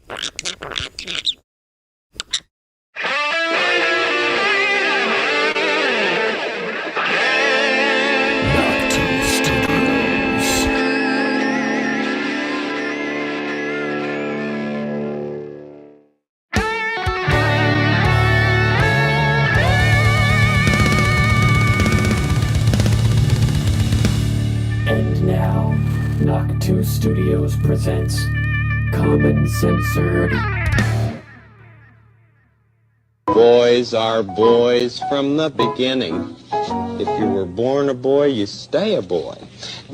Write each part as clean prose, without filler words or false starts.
And now, Knock 2 Studios presents Common Censored. Boys are boys from the beginning. If you were born a boy, you stay a boy.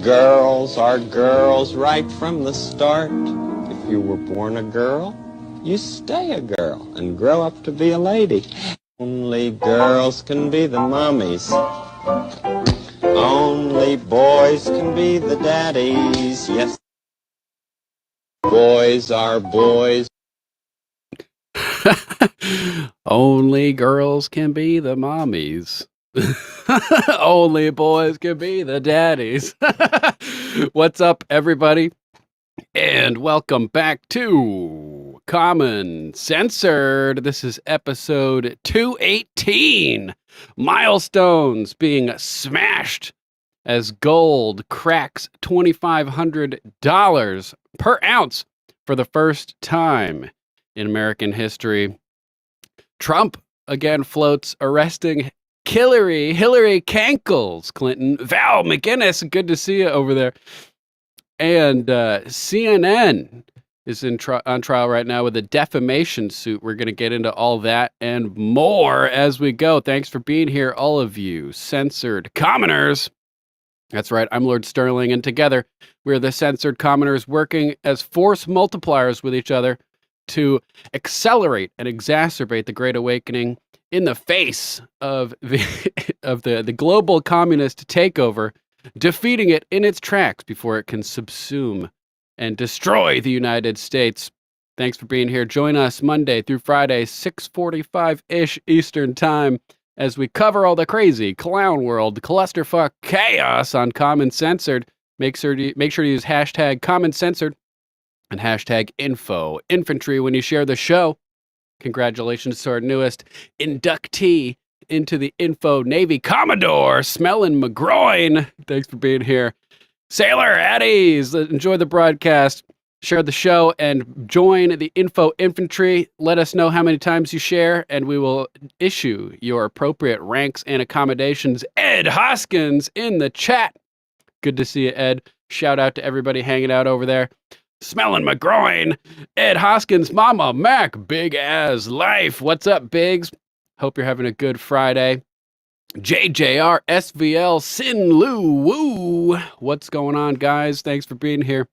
Girls are girls right from the start. If you were born a girl, you stay a girl and grow up to be a lady. Only girls can be the mummies. Only boys can be the daddies. Yes, boys are boys. Only girls can be the mommies. Only boys can be the daddies. What's up, everybody? And welcome back to Common Censored. This is episode 218. Milestones being smashed as gold cracks $2,500 per ounce for the first time in American history. Trump again floats arresting Hillary Cankles Clinton. Val McGinnis, good to see you over there. And CNN is on trial right now with a defamation suit. We're going to get into all that and more as we go. Thanks for being here, all of you censored commoners. That's right, I'm Lord Sterling, and together we're the censored commoners working as force multipliers with each other to accelerate and exacerbate the Great Awakening in the face of the global communist takeover, defeating it in its tracks before it can subsume and destroy the United States. Thanks for being here. Join us Monday through Friday, 6:45-ish Eastern Time, as we cover all the crazy clown world clusterfuck chaos on Common Censored. Make sure to use hashtag Common Censored and hashtag infantry when you share the show. Congratulations to our newest inductee into the Info Navy, Commodore Smellin' McGroin. Thanks for being here. Sailor Addies, enjoy the broadcast, share the show, and join the Info Infantry. Let us know how many times you share, and we will issue your appropriate ranks and accommodations. Ed Hoskins in the chat. Good to see you, Ed. Shout out to everybody hanging out over there. Smelling my groin. Ed Hoskins, Mama Mac, big as life. What's up, Biggs? Hope you're having a good Friday. JJR, SVL, Sin Lu Woo. What's going on, guys? Thanks for being here.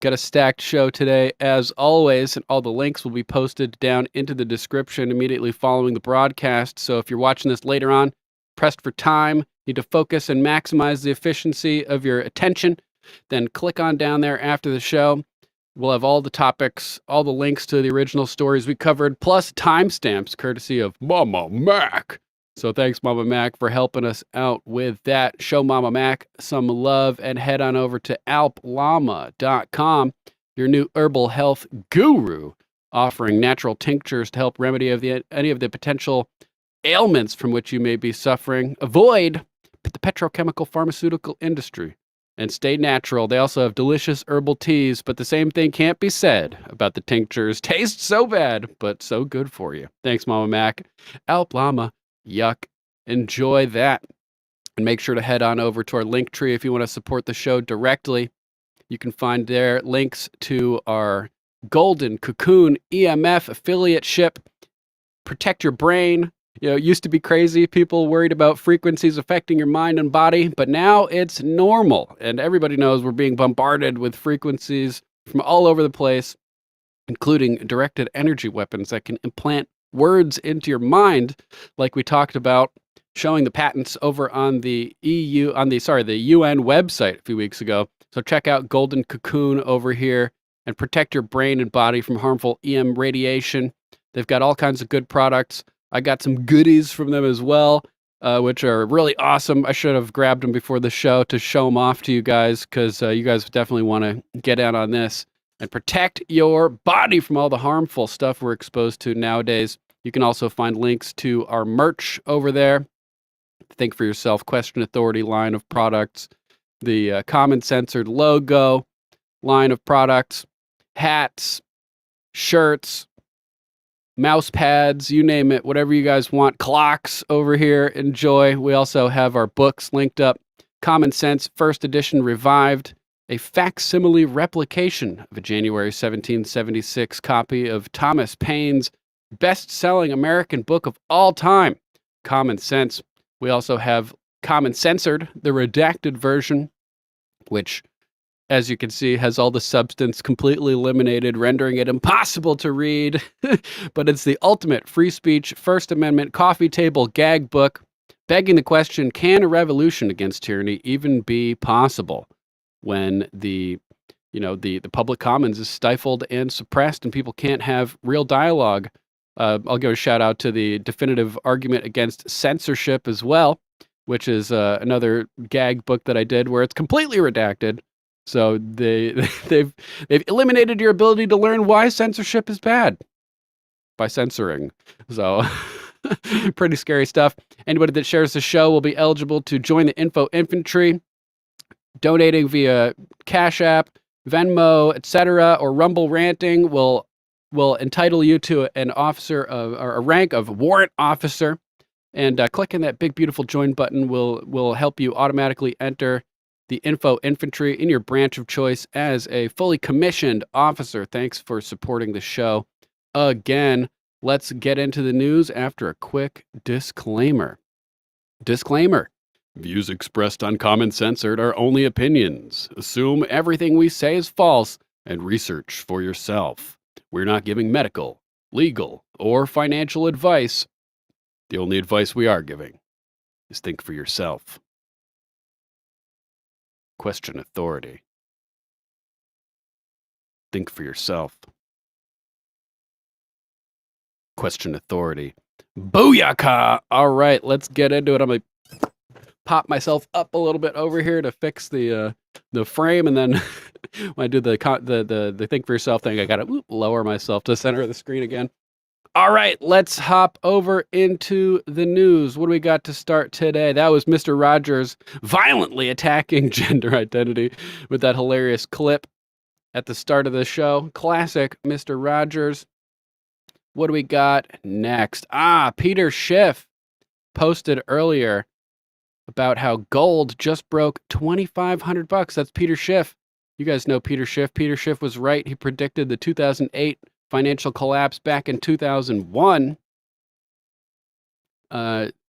Got a stacked show today, as always, and all the links will be posted down into the description immediately following the broadcast. So if you're watching this later on, pressed for time, need to focus and maximize the efficiency of your attention, then click on down there after the show. We'll have all the topics, all the links to the original stories we covered, plus timestamps courtesy of Mama Mac. So thanks, Mama Mac, for helping us out with that. Show Mama Mac some love and head on over to alplama.com, your new herbal health guru, offering natural tinctures to help remedy any of the potential ailments from which you may be suffering. Avoid the petrochemical pharmaceutical industry and stay natural. They also have delicious herbal teas, but the same thing can't be said about the tinctures. Taste so bad, but so good for you. Thanks, Mama Mac. Alp Llama, yuck. Enjoy that. And make sure to head on over to our link tree if you want to support the show directly. You can find there links to our Golden Cocoon EMF affiliate ship. Protect your brain. You know, it used to be crazy. People worried about frequencies affecting your mind and body, but now it's normal. And everybody knows we're being bombarded with frequencies from all over the place, including directed energy weapons that can implant words into your mind, like we talked about, showing the patents over on the UN website a few weeks ago. So check out Golden Cocoon over here and protect your brain and body from harmful EM radiation. They've got all kinds of good products. I got some goodies from them as well, which are really awesome. I should have grabbed them before the show to show them off to you guys, because you guys definitely want to get out on this. and protect your body from all the harmful stuff we're exposed to nowadays. You can also find links to our merch over there. Think for Yourself, Question Authority line of products, the Common Censored logo line of products, hats, shirts, mouse pads, you name it, whatever you guys want. Clocks over here, enjoy. We also have our books linked up. Common Sense, first edition revived, a facsimile replication of a January 1776 copy of Thomas Paine's best-selling American book of all time, Common Sense. We also have Common Censored, the redacted version, which, as you can see, has all the substance completely eliminated, rendering it impossible to read. But it's the ultimate free speech, First Amendment, coffee table gag book, begging the question, can a revolution against tyranny even be possible when the public commons is stifled and suppressed and people can't have real dialogue? I'll give a shout out to the Definitive Argument Against Censorship as well, which is another gag book that I did where it's completely redacted. So they've eliminated your ability to learn why censorship is bad by censoring. So pretty scary stuff. Anybody that shares the show will be eligible to join the Info Infantry, donating via Cash App, Venmo, etc., or Rumble Ranting will entitle you to an officer or a rank of warrant officer. And clicking that big beautiful join button will help you automatically enter the Info Infantry in your branch of choice as a fully commissioned officer. Thanks for supporting the show. Again, let's get into the news after a quick disclaimer. Disclaimer. Views expressed on Common Censored are only opinions. Assume everything we say is false and research for yourself. We're not giving medical, legal, or financial advice. The only advice we are giving is think for yourself. Question authority. Think for yourself. Question authority. Booyaka! All right, let's get into it. I'm going to pop myself up a little bit over here to fix the frame, and then when I do the think for yourself thing, I got to lower myself to the center of the screen again. All right, let's hop over into the news. What do we got to start today? That was Mr. Rogers violently attacking gender identity with that hilarious clip at the start of the show. Classic Mr. Rogers. What do we got next? Peter Schiff posted earlier about how gold just broke $2,500. That's Peter Schiff. You guys know Peter Schiff. Peter Schiff was right. He predicted the 2008 financial collapse back in 2001.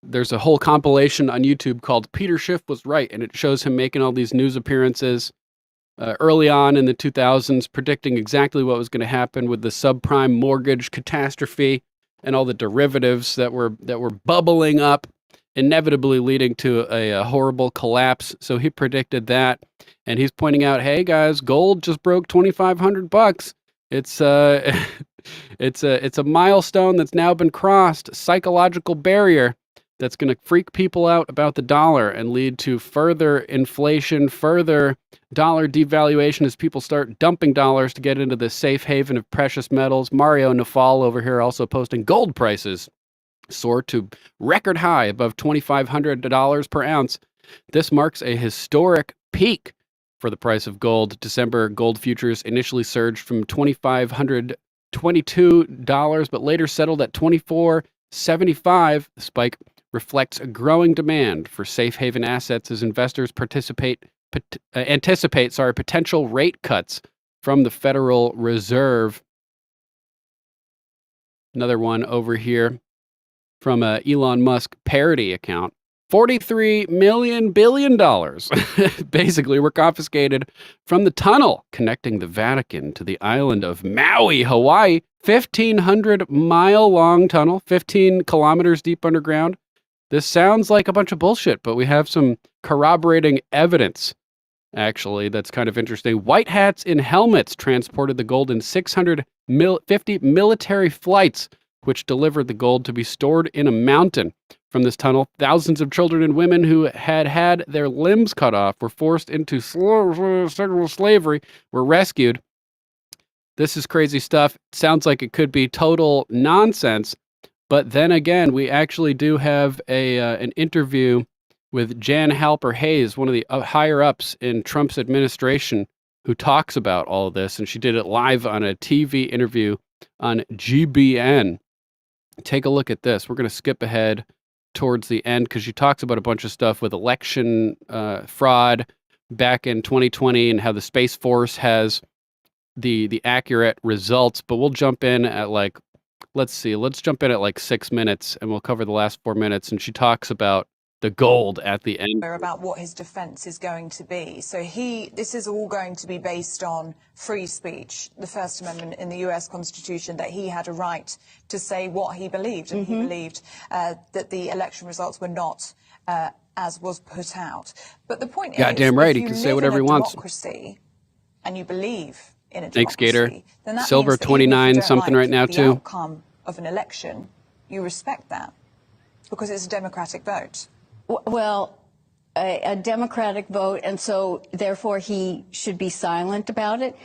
There's a whole compilation on YouTube called Peter Schiff Was Right, and it shows him making all these news appearances early on in the 2000s, predicting exactly what was going to happen with the subprime mortgage catastrophe and all the derivatives that were bubbling up, inevitably leading to a horrible collapse. So he predicted that, and he's pointing out, hey guys, gold just broke $2,500. It's a milestone that's now been crossed, psychological barrier that's going to freak people out about the dollar and lead to further inflation, further dollar devaluation as people start dumping dollars to get into the safe haven of precious metals. Mario Nafal over here also posting gold prices soar to record high above $2,500 per ounce. This marks a historic peak for the price of gold. December gold futures initially surged from $2,522, but later settled at $2,475. The spike reflects a growing demand for safe haven assets as investors anticipate potential rate cuts from the Federal Reserve. Another one over here from Elon Musk parody account. $43 billion basically were confiscated from the tunnel connecting the Vatican to the island of Maui, Hawaii. 1,500-mile-long tunnel, 15 kilometers deep underground. This sounds like a bunch of bullshit, but we have some corroborating evidence, actually, that's kind of interesting. White hats in helmets transported the gold in 650 military flights, which delivered the gold to be stored in a mountain. From this tunnel, thousands of children and women who had their limbs cut off were forced into sexual slavery, were rescued. This is crazy stuff. Sounds like it could be total nonsense. But then again, we actually do have an interview with Jan Halper Hayes, one of the higher ups in Trump's administration, who talks about all of this. And she did it live on a TV interview on GBN. Take a look at this. We're going to skip ahead towards the end because she talks about a bunch of stuff with election fraud back in 2020 and how the Space Force has the accurate results. But we'll jump in at let's jump in at 6 minutes and we'll cover the last 4 minutes. And she talks about the gold at the end. About what his defense is going to be. So this is all going to be based on free speech, the First Amendment in the US Constitution, that he had a right to say what he believed. And he believed that the election results were not as was put out. But the point is, goddamn right, he can say whatever he wants. Democracy, and you believe in a democracy, thanks, Gator. then that Silver means that 29 something right now the too. outcome of an election, you respect that because it's a democratic vote. Well, a democratic vote, and so therefore he should be silent about it.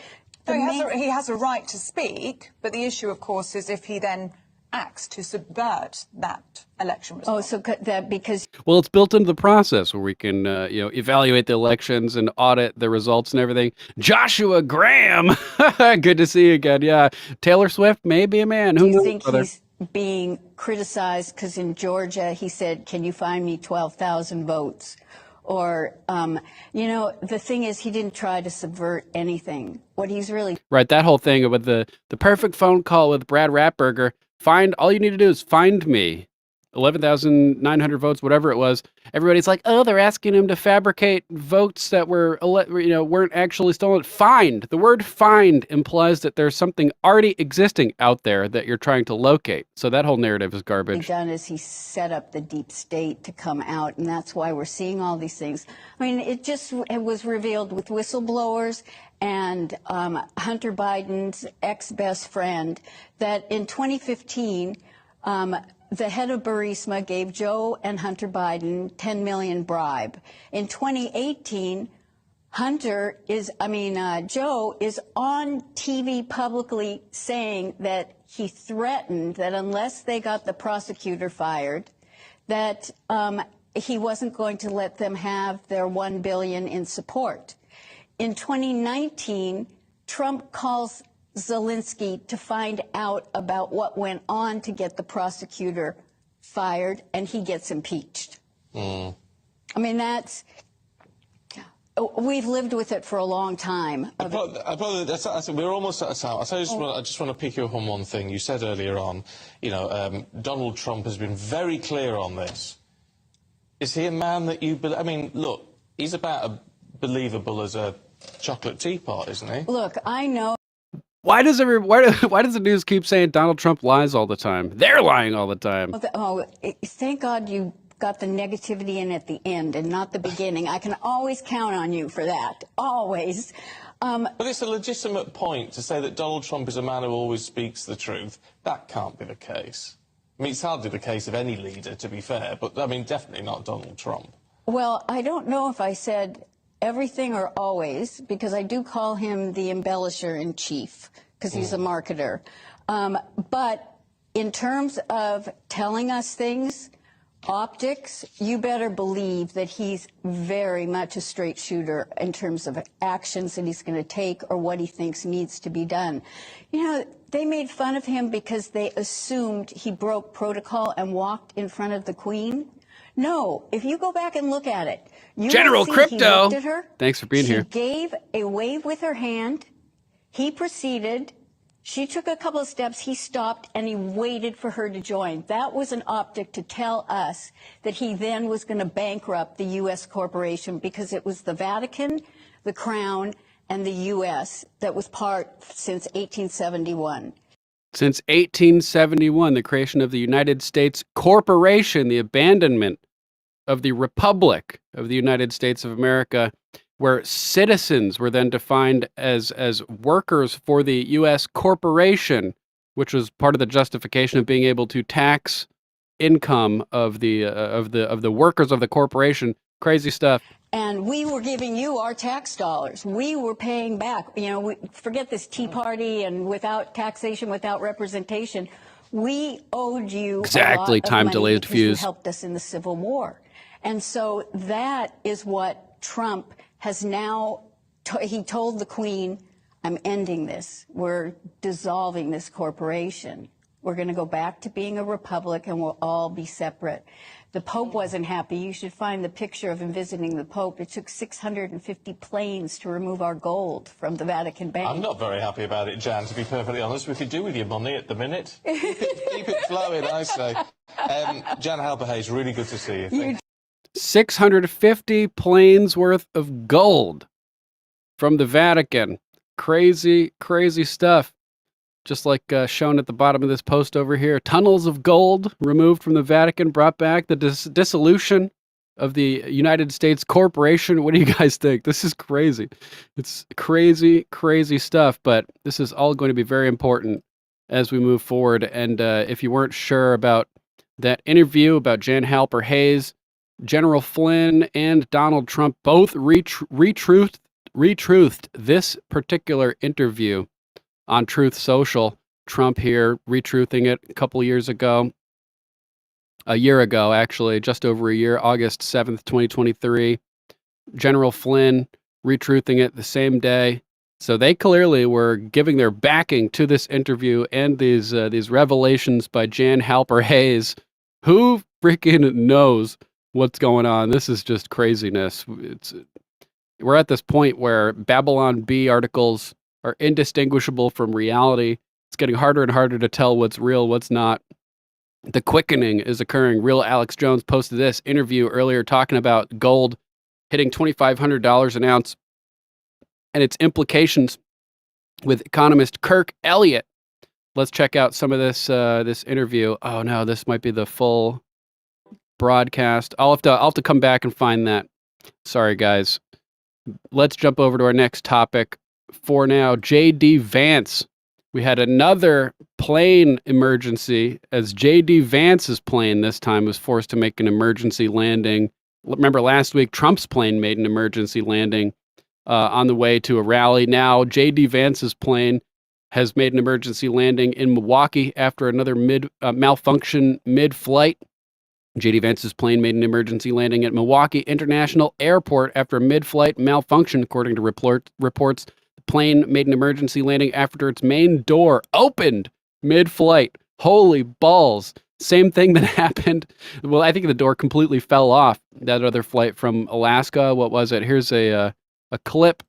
No, he has a right to speak, but the issue, of course, is if he then acts to subvert that election result. Oh, so that because... Well, it's built into the process where we can, evaluate the elections and audit the results and everything. Joshua Graham, good to see you again. Yeah, Taylor Swift may be a man. Who do you knows, think brother? he's being criticized because in Georgia he said, "Can you find me 12,000 votes?" Or, the thing is, he didn't try to subvert anything. What he's really... Right, that whole thing about the perfect phone call with Brad Ratberger. All you need to do is find me. 11,900 votes, whatever it was. Everybody's like, oh, they're asking him to fabricate votes that weren't actually stolen. Find. The word find implies that there's something already existing out there that you're trying to locate. So that whole narrative is garbage. done is he set up the deep state to come out, and that's why we're seeing all these things. I mean, it was revealed with whistleblowers and Hunter Biden's ex-best friend that in 2015, the head of Burisma gave Joe and Hunter Biden $10 million bribe. In 2018, Joe is on TV publicly saying that he threatened that unless they got the prosecutor fired, that he wasn't going to let them have their $1 billion in support. In 2019, Trump calls Zelensky to find out about what went on to get the prosecutor fired, and he gets impeached. I mean, we've lived with it for a long time. We're almost at a time. I just want to pick you up on one thing. You said earlier on, Donald Trump has been very clear on this. Is he a man that you believe? I mean, look, he's about as believable as a chocolate teapot, isn't he? Look, I know. Why does the news keep saying Donald Trump lies all the time? They're lying all the time. Thank God you got the negativity in at the end and not the beginning. I can always count on you for that. Always. But it's a legitimate point to say that Donald Trump is a man who always speaks the truth. That can't be the case. I mean, it's hardly the case of any leader, to be fair, but, I mean, definitely not Donald Trump. Well, I don't know if I said everything or always, because I do call him the embellisher-in-chief, because he's a marketer. But in terms of telling us things, optics, you better believe that he's very much a straight shooter in terms of actions that he's going to take or what he thinks needs to be done. They made fun of him because they assumed he broke protocol and walked in front of the Queen. No, if you go back and look at it, General will see Crypto. He looked at her. Thanks for being here. She gave a wave with her hand. He proceeded. She took a couple of steps. He stopped, and he waited for her to join. That was an optic to tell us that he then was going to bankrupt the U.S. corporation because it was the Vatican, the Crown, and the U.S. that was part since 1871. Since 1871, the creation of the United States Corporation, the abandonment of the Republic of the United States of America, where citizens were then defined as workers for the U.S. corporation, which was part of the justification of being able to tax income of the workers of the corporation. Crazy stuff. And we were giving you our tax dollars. We were paying back. You know, forget this Tea Party and without taxation, without representation. We owed you Exactly. a lot of Time money delayed because fuse. you helped us in the Civil War. And so that is what Trump has now, he told the Queen, I'm ending this. We're dissolving this corporation. We're going to go back to being a republic and we'll all be separate. The Pope wasn't happy. You should find the picture of him visiting the Pope. It took 650 planes to remove our gold from the Vatican Bank. I'm not very happy about it, Jan, to be perfectly honest. We could do with your money at the minute. Keep it flowing, I say. Jan Halper-Hayes, really good to see you. 650 planes worth of gold from the Vatican. Crazy, crazy stuff. Just like shown at the bottom of this post over here. Tunnels of gold removed from the Vatican, brought back. The dissolution of the United States corporation. What do you guys think? This is crazy. It's crazy, crazy stuff, but this is all going to be very important as we move forward. And if you weren't sure about that interview about Jan Halper-Hayes, General Flynn and Donald Trump both retruthed this particular interview on Truth Social. Trump here retruthing it a year ago, actually, just over a year, August 7th, 2023. General Flynn retruthing it the same day. So they clearly were giving their backing to this interview and these revelations by Jan Halper-Hayes. Who freaking knows what's going on? This is just craziness. We're at this point where Babylon Bee articles are indistinguishable from reality. It's getting harder and harder to tell what's real, what's not. The quickening is occurring. Real Alex Jones posted this interview earlier talking about gold hitting $2,500 an ounce and its implications with economist Kirk Elliott. Let's check out some of this interview. Oh no, this might be the full broadcast. I'll have to come back and find that. Sorry guys. Let's jump over to our next topic. For now, J.D. Vance. We had another plane emergency as J.D. Vance's plane this time was forced to make an emergency landing. Remember last week, Trump's plane made an emergency landing on the way to a rally. Now, J.D. Vance's plane has made an emergency landing in Milwaukee after another malfunction mid-flight. J.D. Vance's plane made an emergency landing at Milwaukee International Airport after a mid-flight malfunction, according to reports. The plane made an emergency landing after its main door opened mid-flight. Holy balls. Same thing that happened. Well, I think the door completely fell off that other flight from Alaska. What was it? Here's a clip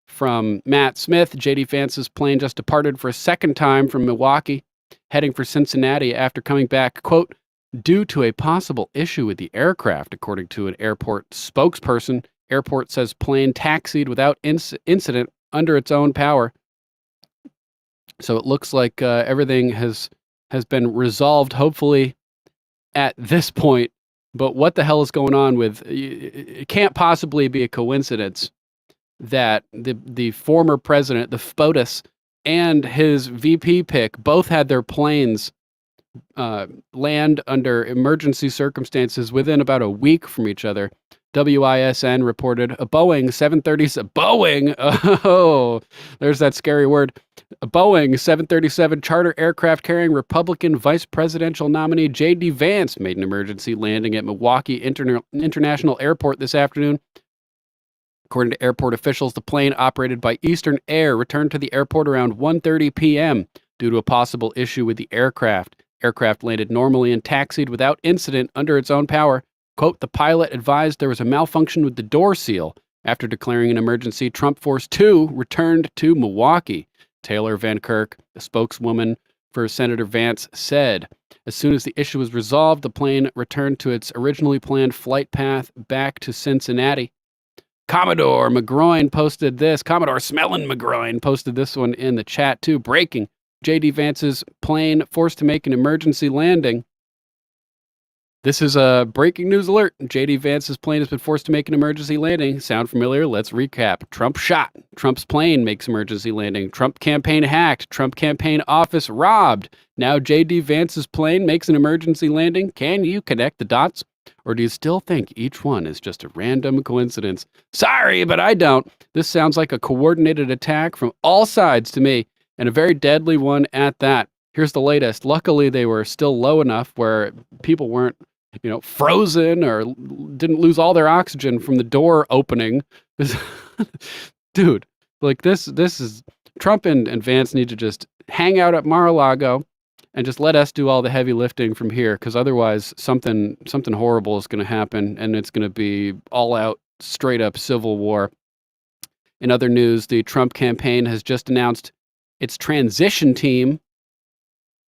from Matt Smith. J.D. Vance's plane just departed for a second time from Milwaukee, heading for Cincinnati after coming back, quote, due to a possible issue with the aircraft, according to an airport spokesperson. Airport says plane taxied without incident under its own power. So it looks like everything has been resolved, hopefully, at this point. But what the hell is going on with... It can't possibly be a coincidence that the former president, the FPOTUS, and his VP pick both had their planes land under emergency circumstances within about a week from each other. WISN reported a Boeing 737, oh, there's that scary word. A Boeing 737 charter aircraft carrying Republican vice presidential nominee J.D. Vance made an emergency landing at Milwaukee International Airport this afternoon. According to airport officials, the plane operated by Eastern Air returned to the airport around 1:30 p.m. due to a possible issue with the aircraft. Aircraft landed normally and taxied without incident under its own power. Quote, the pilot advised there was a malfunction with the door seal. After declaring an emergency, Trump Force 2 returned to Milwaukee. Taylor Van Kirk, a spokeswoman for Senator Vance, said, as soon as the issue was resolved, the plane returned to its originally planned flight path back to Cincinnati. Commodore McGroin posted this. Commodore Smellin' McGroin posted this one in the chat too. Breaking. J.D. Vance's plane forced to make an emergency landing. This is a breaking news alert. J.D. Vance's plane has been forced to make an emergency landing. Sound familiar? Let's recap. Trump shot. Trump's plane makes emergency landing. Trump campaign hacked. Trump campaign office robbed. Now J.D. Vance's plane makes an emergency landing. Can you connect the dots? Or do you still think each one is just a random coincidence? Sorry, but I don't. This sounds like a coordinated attack from all sides to me, and a very deadly one at that. Here's the latest. Luckily, they were still low enough where people weren't, frozen or didn't lose all their oxygen from the door opening. Dude, like this is Trump and Vance need to just hang out at Mar-a-Lago and just let us do all the heavy lifting from here, because otherwise something horrible is going to happen, and it's going to be all out, straight up civil war. In other news, the Trump campaign has just announced its transition team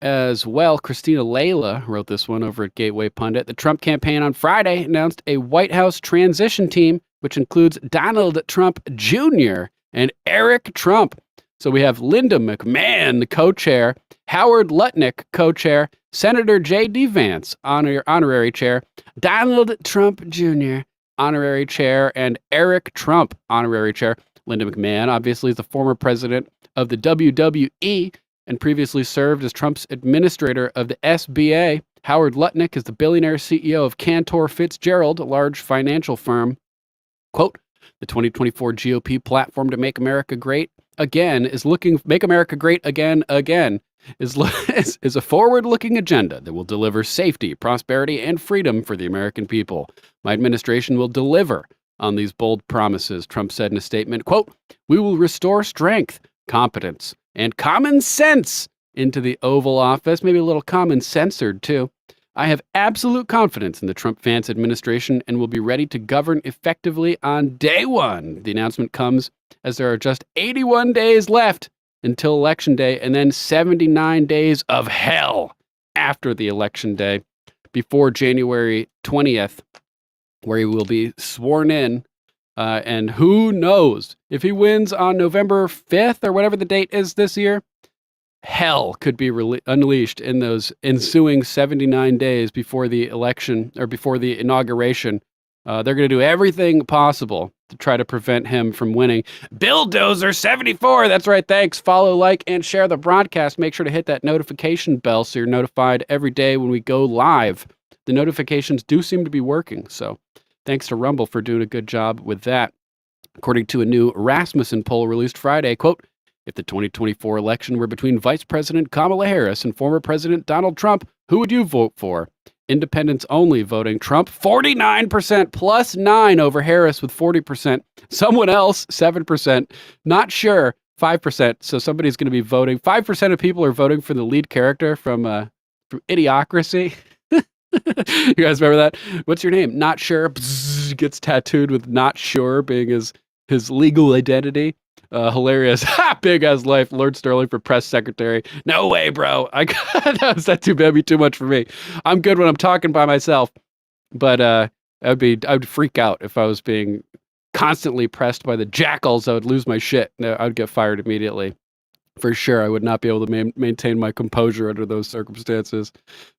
as well. Christina Layla wrote this one over at Gateway Pundit. The Trump campaign on Friday announced a White House transition team, which includes Donald Trump Jr. and Eric Trump. So we have Linda McMahon, the co-chair, Howard Lutnick, co-chair, Senator J.D. Vance, honorary chair, Donald Trump Jr., honorary chair, and Eric Trump, honorary chair. Linda McMahon, obviously, is the former president of the WWE and previously served as Trump's administrator of the SBA. Howard Lutnick is the billionaire CEO of Cantor Fitzgerald, a large financial firm. Quote, the 2024 GOP platform to make America great again is make America great again is a forward-looking agenda that will deliver safety, prosperity, and freedom for the American people. My administration will deliver on these bold promises, Trump said in a statement. Quote, we will restore strength, competence, and common sense into the Oval Office, maybe a little common censored too. I have absolute confidence in the Trump-Vance administration and will be ready to govern effectively on day one. The announcement comes as there are just 81 days left until Election Day, and then 79 days of hell after the Election Day, before January 20th, where he will be sworn in. And who knows if he wins on November 5th or whatever the date is this year, hell could be unleashed in those ensuing 79 days before the election or before the inauguration. They're going to do everything possible to try to prevent him from winning. Billdozer 74. That's right. Thanks. Follow, like, and share the broadcast. Make sure to hit that notification bell so you're notified every day when we go live. The notifications do seem to be working. So thanks to Rumble for doing a good job with that. According to a new Rasmussen poll released Friday, quote, if the 2024 election were between Vice President Kamala Harris and former President Donald Trump, who would you vote for? Independents only voting Trump, 49%, plus 9 over Harris with 40%. Someone else, 7%. Not sure, 5%. So somebody's going to be voting. 5% of people are voting for the lead character from Idiocracy. You guys remember that? What's your name? Not sure. Bzzz, gets tattooed with not sure being his legal identity. Hilarious. Big as life. Lord Sterling for press secretary. No way, bro. That's too much for me. I'm good when I'm talking by myself, but I'd freak out if I was being constantly pressed by the jackals. I would lose my shit. I'd get fired immediately. For sure, I would not be able to maintain my composure under those circumstances.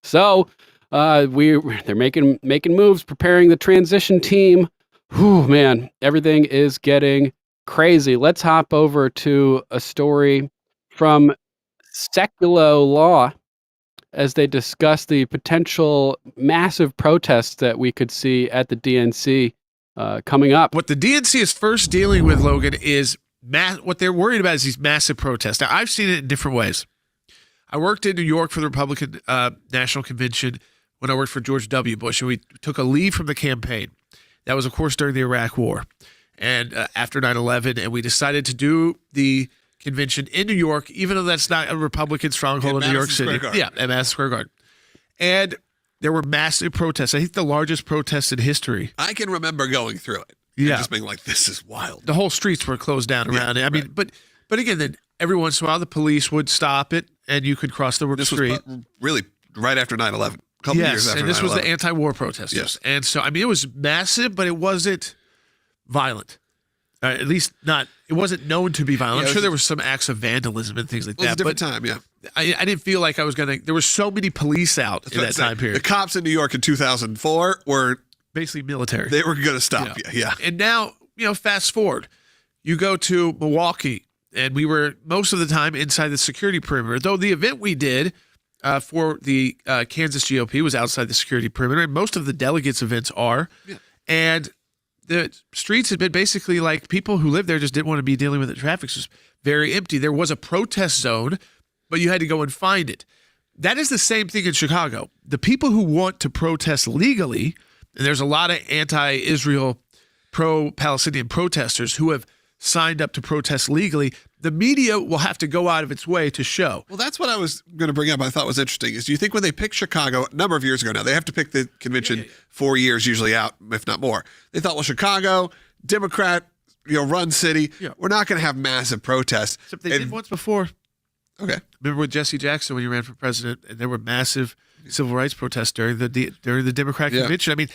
So they're making moves, preparing the transition team. Whew, man, everything is getting crazy. Let's hop over to a story from Secular Law as they discuss the potential massive protests that we could see at the DNC coming up. What the DNC is first dealing with, Logan, is what they're worried about is these massive protests. Now, I've seen it in different ways. I worked in New York for the Republican National Convention when I worked for George W. Bush, and we took a leave from the campaign. That was, of course, during the Iraq War. And after 9/11, and we decided to do the convention in New York, even though that's not a Republican stronghold in New York City. Yeah, at Madison Square Garden. And there were massive protests. I think the largest protest in history. I can remember going through it. Yeah. And just being like, this is wild. The whole streets were closed down around it. I mean, but again, then every once in a while, the police would stop it, and you could cross the street. Was really right after 9/11. A couple years after 9/11. And this was the anti-war protesters. Yes. And so, I mean, it was massive, but it wasn't violent. At least not, it wasn't known to be violent. I'm sure there was some acts of vandalism and things like that. It was a different time, yeah. I didn't feel like I was going to, there were so many police out in that time period. The cops in New York in 2004 were basically military. They were going to stop you, yeah. And now, fast forward, you go to Milwaukee, and we were most of the time inside the security perimeter. Though the event we did for the Kansas GOP was outside the security perimeter, and most of the delegates' events are. Yeah. And the streets had been basically like people who lived there just didn't want to be dealing with the traffic. It was very empty. There was a protest zone, but you had to go and find it. That is the same thing in Chicago. The people who want to protest legally, and there's a lot of anti-Israel, pro-Palestinian protesters who have signed up to protest legally, the media will have to go out of its way to show. Well, that's what I was going to bring up. I thought was interesting. Is do you think when they picked Chicago a number of years ago now, they have to pick the convention 4 years usually out, if not more. They thought, well, Chicago, Democrat, run city, we're not going to have massive protests. Except they did once before. Okay. Remember with Jesse Jackson when he ran for president, and there were massive civil rights protests during the Democratic convention. I mean,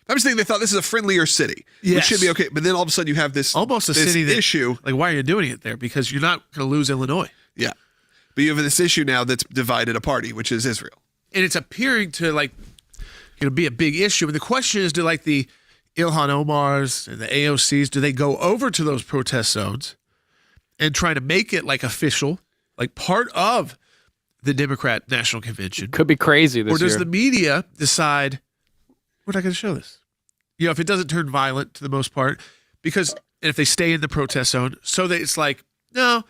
I'm just thinking they thought this is a friendlier city. Yes. Which should be okay. But then all of a sudden you have this almost a this city that, issue. Like, why are you doing it there? Because you're not going to lose Illinois. Yeah. But you have this issue now that's divided a party, which is Israel. And it's appearing to be a big issue. And the question is, do the Ilhan Omars and the AOCs, do they go over to those protest zones and try to make it official, part of the Democrat National Convention? Could be crazy this year. Or does the media decide, we're not going to show this? If it doesn't turn violent to the most part, because if they stay in the protest zone, so that it's no,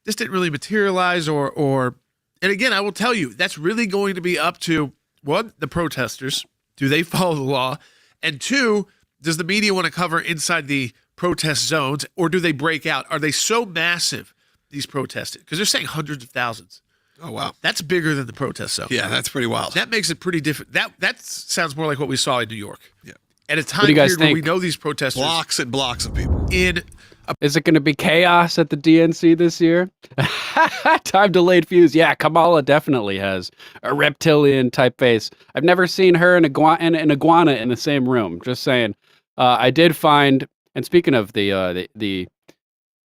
this didn't really materialize and again, I will tell you, that's really going to be up to, one, the protesters. Do they follow the law? And two, does the media want to cover inside the protest zones, or do they break out? Are they so massive, these protests? Because they're saying hundreds of thousands. Oh, wow. That's bigger than the protest zone. Yeah, that's pretty wild. That makes it pretty different. That sounds more like what we saw in New York. Yeah. At a time period where we know these protesters. Blocks and blocks of people. Is it going to be chaos at the DNC this year? Time delayed fuse. Yeah, Kamala definitely has a reptilian type face. I've never seen her and an iguana in the same room. Just saying. I did find, and speaking of the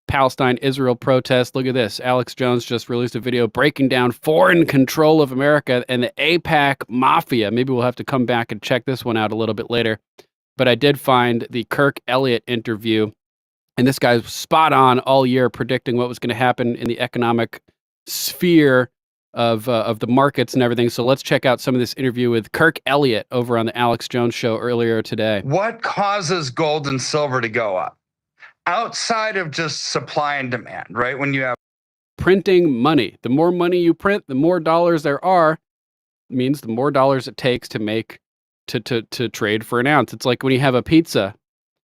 Palestine-Israel protest, look at this. Alex Jones just released a video breaking down foreign control of America and the AIPAC mafia. Maybe we'll have to come back and check this one out a little bit later. But I did find the Kirk Elliott interview, and this guy's spot on all year predicting what was going to happen in the economic sphere of the markets and everything. So let's check out some of this interview with Kirk Elliott over on the Alex Jones show earlier today. What causes gold and silver to go up? Outside of just supply and demand, right? When you have printing money, the more money you print, the more dollars there are, means the more dollars it takes to make to trade for an ounce. It's like when you have a pizza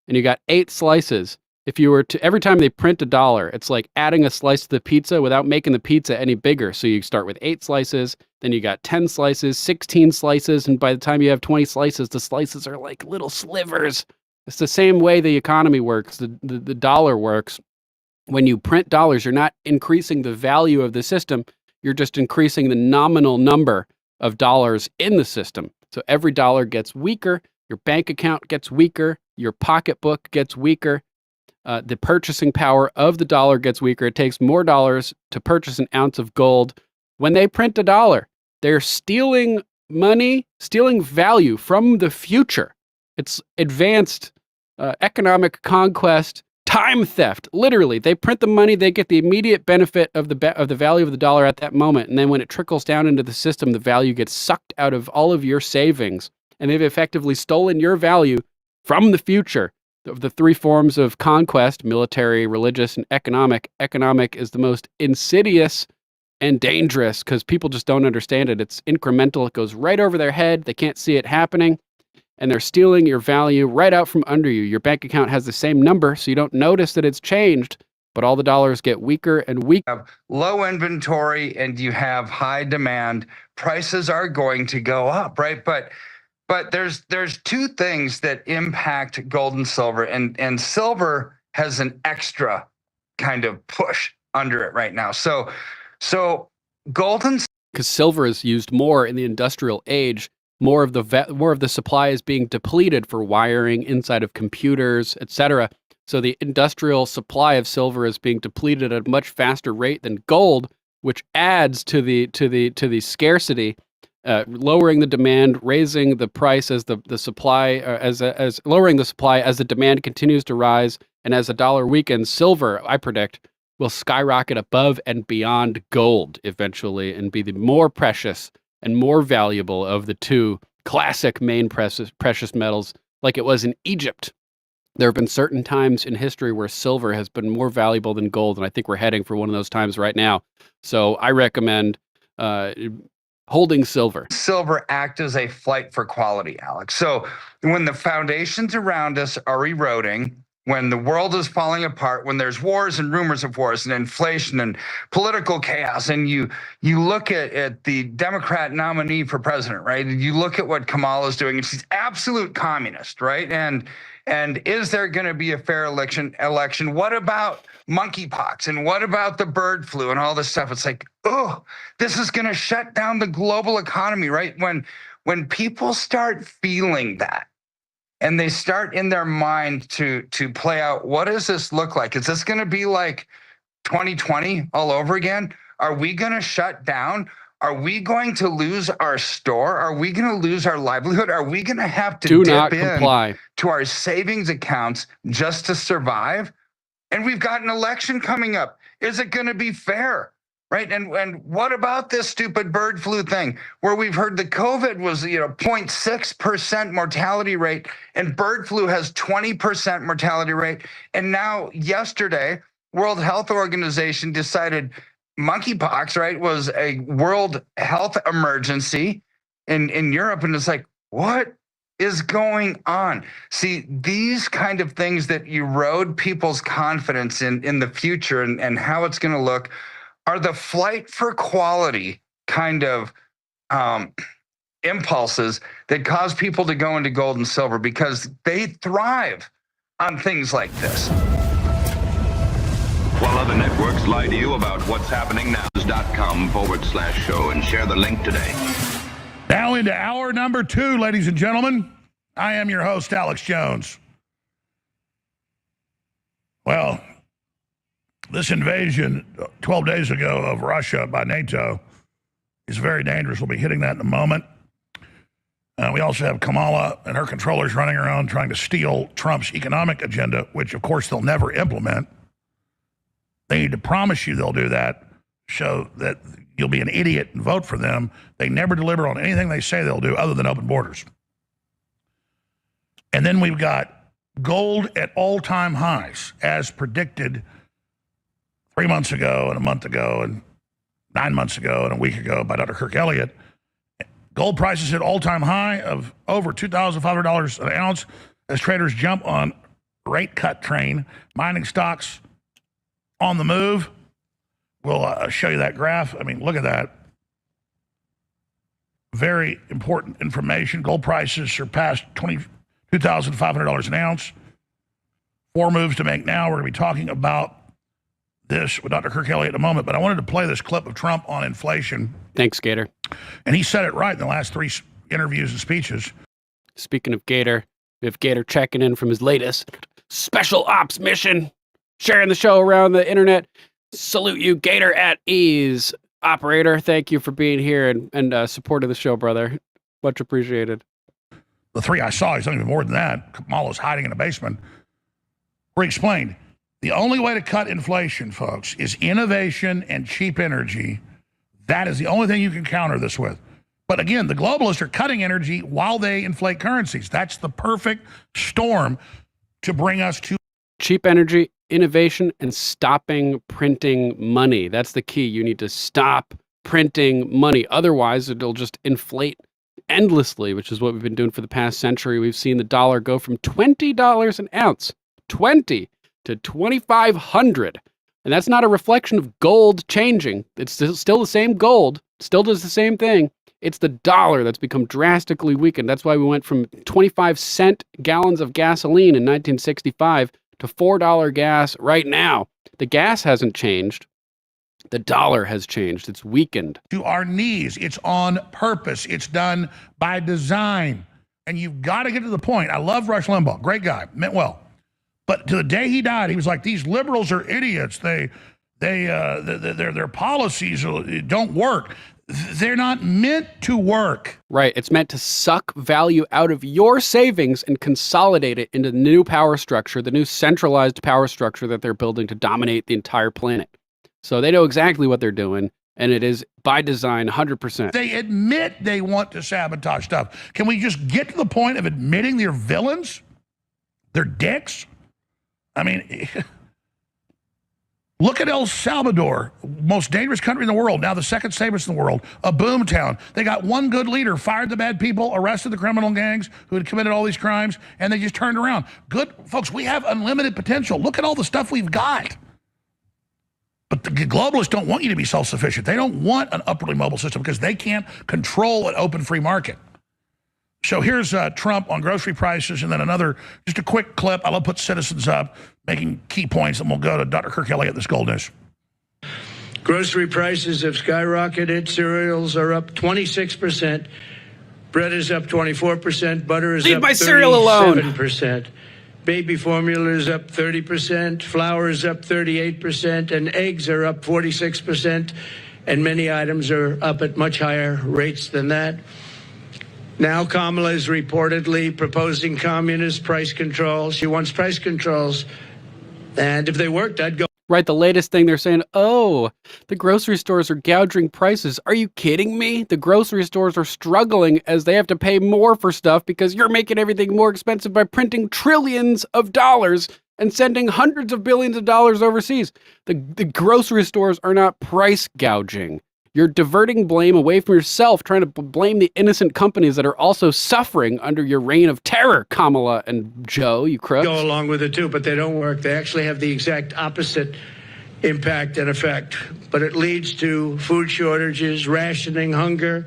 and you got 8 slices. If you were to, every time they print $1, it's like adding a slice to the pizza without making the pizza any bigger. So you start with 8 slices, then you got 10 slices, 16 slices, and by the time you have 20 slices, the slices are like little slivers. It's the same way the economy works, the dollar works. When you print dollars, you're not increasing the value of the system, you're just increasing the nominal number of dollars in the system. So every dollar gets weaker, your bank account gets weaker, your pocketbook gets weaker, the purchasing power of the dollar gets weaker. It takes more dollars to purchase an ounce of gold. When they print $1, they're stealing money, stealing value from the future. It's advanced economic conquest, time theft. Literally, they print the money, they get the immediate benefit of the value of the dollar at that moment, and then when it trickles down into the system, the value gets sucked out of all of your savings, and they've effectively stolen your value from the future. Of the 3 forms of conquest, military, religious, and economic, economic is the most insidious and dangerous because people just don't understand it. It's incremental. It goes right over their head. They can't see it happening. And they're stealing your value right out from under you. Your bank account has the same number, so you don't notice that it's changed, but all the dollars get weaker and weaker. You have low inventory and you have high demand, prices are going to go up, right? But there's 2 things that impact gold and silver, and silver has an extra kind of push under it right now. So gold and because silver is used more in the industrial age. More of the supply is being depleted for wiring inside of computers, etc. So the industrial supply of silver is being depleted at a much faster rate than gold, which adds to the scarcity, lowering the demand, raising the price as the supply as lowering the supply as the demand continues to rise, and as the dollar weakens. Silver, I predict, will skyrocket above and beyond gold eventually and be the more precious and more valuable of the two classic main precious metals, like it was in Egypt. There have been certain times in history where silver has been more valuable than gold, and I think we're heading for one of those times right now. So I recommend holding silver. Silver act as a flight for quality, Alex. So when the foundations around us are eroding, when the world is falling apart, when there's wars and rumors of wars and inflation and political chaos, and you look at the Democrat nominee for president, right? And you look at what Kamala is doing, and she's absolute communist, right? And is there going to be a fair election? What about monkeypox? And what about the bird flu and all this stuff? It's like, oh, this is going to shut down the global economy, right? When people start feeling that, and they start in their mind to play out, what does this look like? Is this going to be like 2020 all over again? Are we going to shut down? Are we going to lose our store? Are we going to lose our livelihood? Are we going to have to dip in to our savings accounts just to survive? And we've got an election coming up. Is it going to be fair? Right. And what about this stupid bird flu thing where we've heard the COVID was, 0.6% mortality rate and bird flu has 20% mortality rate. And now yesterday, World Health Organization decided monkeypox, right, was a world health emergency in Europe. And it's like, what is going on? See, these kind of things that erode people's confidence in the future and how it's going to look are the flight for quality kind of impulses that cause people to go into gold and silver because they thrive on things like this. While other networks lie to you about what's happening now.com/show and share the link today. Now into hour number 2, ladies and gentlemen. I am your host, Alex Jones. Well, this invasion 12 days ago of Russia by NATO is very dangerous. We'll be hitting that in a moment. We also have Kamala and her controllers running around trying to steal Trump's economic agenda, which, of course, they'll never implement. They need to promise you they'll do that, show that you'll be an idiot and vote for them. They never deliver on anything they say they'll do other than open borders. And then we've got gold at all-time highs, as predicted 3 months ago and a month ago and 9 months ago and a week ago by Dr. Kirk Elliott. Gold prices at all-time high of over $2,500 an ounce as traders jump on rate cut train. Mining stocks on the move. We'll show you that graph. I mean, look at that. Very important information. Gold prices surpassed $22,500 an ounce. 4 moves to make now. We're going to be talking about this with Dr. Kirk Elliott in a moment, but I wanted to play this clip of Trump on inflation. Thanks, Gator. And he said it right in the last 3 interviews and speeches. Speaking of Gator, we have Gator checking in from his latest special ops mission, sharing the show around the internet. Salute you, Gator at ease. Operator, thank you for being here and supporting the show, brother. Much appreciated. The 3 I saw, he's not even more than that. Kamala's hiding in a basement. Where he explained, the only way to cut inflation, folks, is innovation and cheap energy. That is the only thing you can counter this with. But again, the globalists are cutting energy while they inflate currencies. That's the perfect storm to bring us to cheap energy, innovation, and stopping printing money. That's the key. You need to stop printing money. Otherwise, it'll just inflate endlessly, which is what we've been doing for the past century. We've seen the dollar go from $20 an ounce, 20 to 2,500. And that's not a reflection of gold changing. It's still the same gold, still does the same thing. It's the dollar that's become drastically weakened. That's why we went from 25-cent gallons of gasoline in 1965 to $4 gas right now. The gas hasn't changed. The dollar has changed. It's weakened. To our knees. It's on purpose. It's done by design. And you've got to get to the point. I love Rush Limbaugh. Great guy. Meant well. But to the day he died, he was like, these liberals are idiots. They Their policies don't work. They're not meant to work. Right. It's meant to suck value out of your savings and consolidate it into the new power structure, the new centralized power structure that they're building to dominate the entire planet. So they know exactly what they're doing, and it is by design 100%. They admit they want to sabotage stuff. Can we just get to the point of admitting they're villains? They're dicks? I mean, look at El Salvador, most dangerous country in the world, now the second safest in the world, a boom town. They got one good leader, fired the bad people, arrested the criminal gangs who had committed all these crimes, and they just turned around. Good, folks, we have unlimited potential. Look at all the stuff we've got. But the globalists don't want you to be self-sufficient. They don't want an upwardly mobile system because they can't control an open free market. So here's Trump on grocery prices, and then another, just a quick clip. I love put citizens up, making key points, and we'll go to Dr. Kirk Elliott, this Gold News. Grocery prices have skyrocketed. Cereals are up 26%. Bread is up 24%. Butter is Leave up my cereal alone. 37%. Baby formula is up 30%. Flour is up 38%. And eggs are up 46%. And many items are up at much higher rates than that. Now Kamala is reportedly proposing communist price controls. She wants price controls. And if they worked, I'd go. Right, the latest thing they're saying, oh, the grocery stores are gouging prices. Are you kidding me? The grocery stores are struggling as they have to pay more for stuff because you're making everything more expensive by printing trillions of dollars and sending hundreds of billions of dollars overseas. The grocery stores are not price gouging. You're diverting blame away from yourself, trying to blame the innocent companies that are also suffering under your reign of terror, Kamala and Joe, you crooks. Go along with it too, but they don't work. They actually have the exact opposite impact and effect. But it leads to food shortages, rationing, hunger,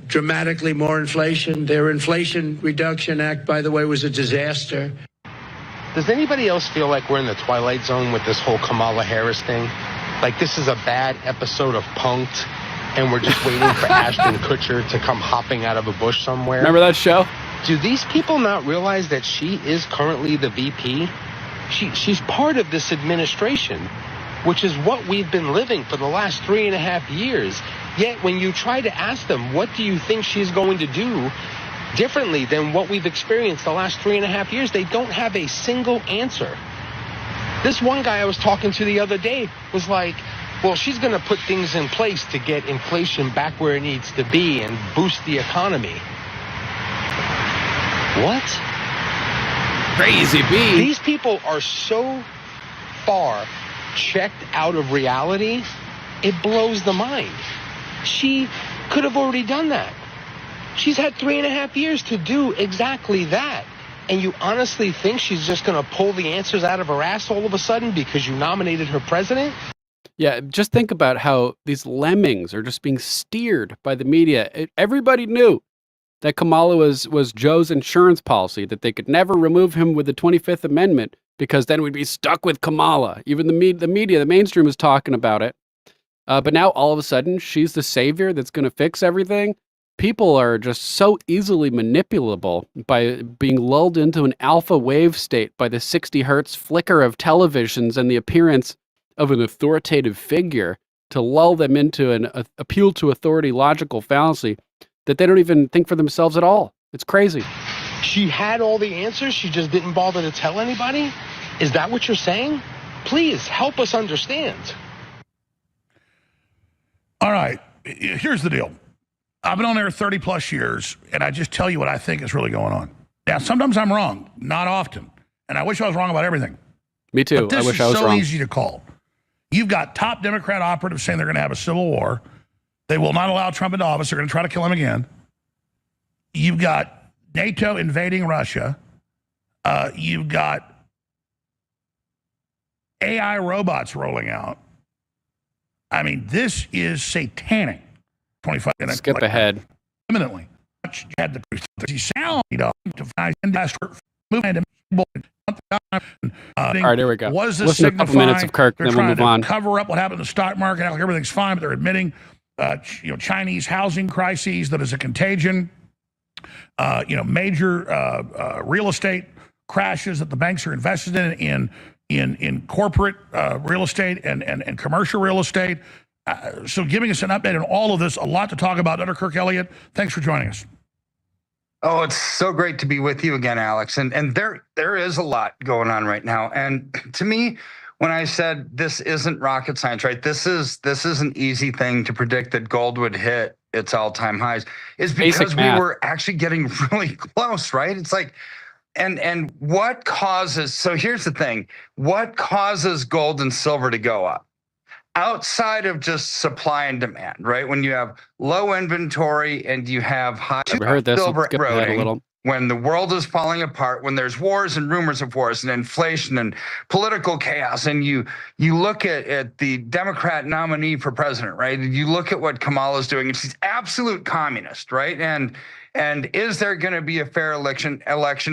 dramatically more inflation. Their Inflation Reduction Act, by the way, was a disaster. Does anybody else feel like we're in the twilight zone with this whole Kamala Harris thing? Like this is a bad episode of Punk'd, and we're just waiting for Ashton Kutcher to come hopping out of a bush somewhere. Remember that show? Do these people not realize that she is currently the VP? She's part of this administration, which is what we've been living for the last 3.5 years. Yet when you try to ask them, what do you think she's going to do differently than what we've experienced the last 3.5 years, they don't have a single answer. This one guy I was talking to the other day was like, well, she's going to put things in place to get inflation back where it needs to be and boost the economy. What? Crazy B. These people are so far checked out of reality, it blows the mind. She could have already done that. She's had 3.5 years to do exactly that. And you honestly think she's just going to pull the answers out of her ass all of a sudden because you nominated her president? Yeah, just think about how these lemmings are just being steered by the media. Everybody knew that Kamala was Joe's insurance policy, that they could never remove him with the 25th Amendment because then we'd be stuck with Kamala. Even the media, the mainstream is talking about it. But now all of a sudden she's the savior that's going to fix everything. People are just so easily manipulable by being lulled into an alpha wave state by the 60 hertz flicker of televisions and the appearance of an authoritative figure to lull them into an appeal to authority logical fallacy that they don't even think for themselves at all. It's crazy. She had all the answers, she just didn't bother to tell anybody? Is that what you're saying? Please help us understand. All right, here's the deal. I've been on there 30 plus years, and I just tell you what I think is really going on. Now, sometimes I'm wrong, not often. And I wish I was wrong about everything. Me too. But this I wish I was is wrong. so easy to call. You've got top Democrat operatives saying they're going to have a civil war. They will not allow Trump into office. They're going to try to kill him again. You've got NATO invading Russia. You've got AI robots rolling out. I mean, this is satanic. 25 minutes. Skip ahead. Imminently. You had the sound to find movement. All right, here we go. Was this Listen to a couple minutes of Kirk, they're then we'll trying move on. to cover up what happened in the stock market, act like everything's fine, but they're admitting Chinese housing crises that is a contagion. Major real estate crashes that the banks are invested in in corporate real estate and commercial real estate. So giving us an update on all of this, a lot to talk about. Dr. Kirk Elliott, thanks for joining us. Oh, it's so great to be with you again, Alex. And there is a lot going on right now. And to me, when I said this isn't rocket science, right? This is an easy thing to predict that gold would hit its all-time highs, is because we were actually getting really close, right? It's like, and what causes, so here's the thing, what causes gold and silver to go up? Outside of just supply and demand, right? When you have low inventory and you have high silver eroding, when the world is falling apart, when there's wars and rumors of wars and inflation and political chaos, and you look at the Democrat nominee for president, right? You look at what Kamala's doing, and she's absolute communist, right? And is there going to be a fair election?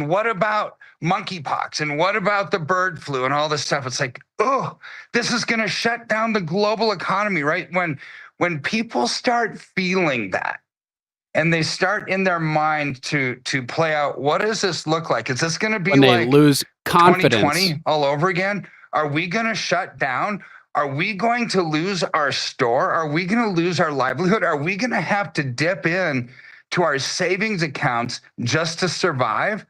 What about monkeypox? And what about the bird flu and all this stuff? It's like, oh, this is going to shut down the global economy, right? When people start feeling that, and they start in their mind to play out, what does this look like? Is this going to be when like they lose confidence 2020 all over again? Are we going to shut down? Are we going to lose our store? Are we going to lose our livelihood? Are we going to have to dip in to our savings accounts just to survive?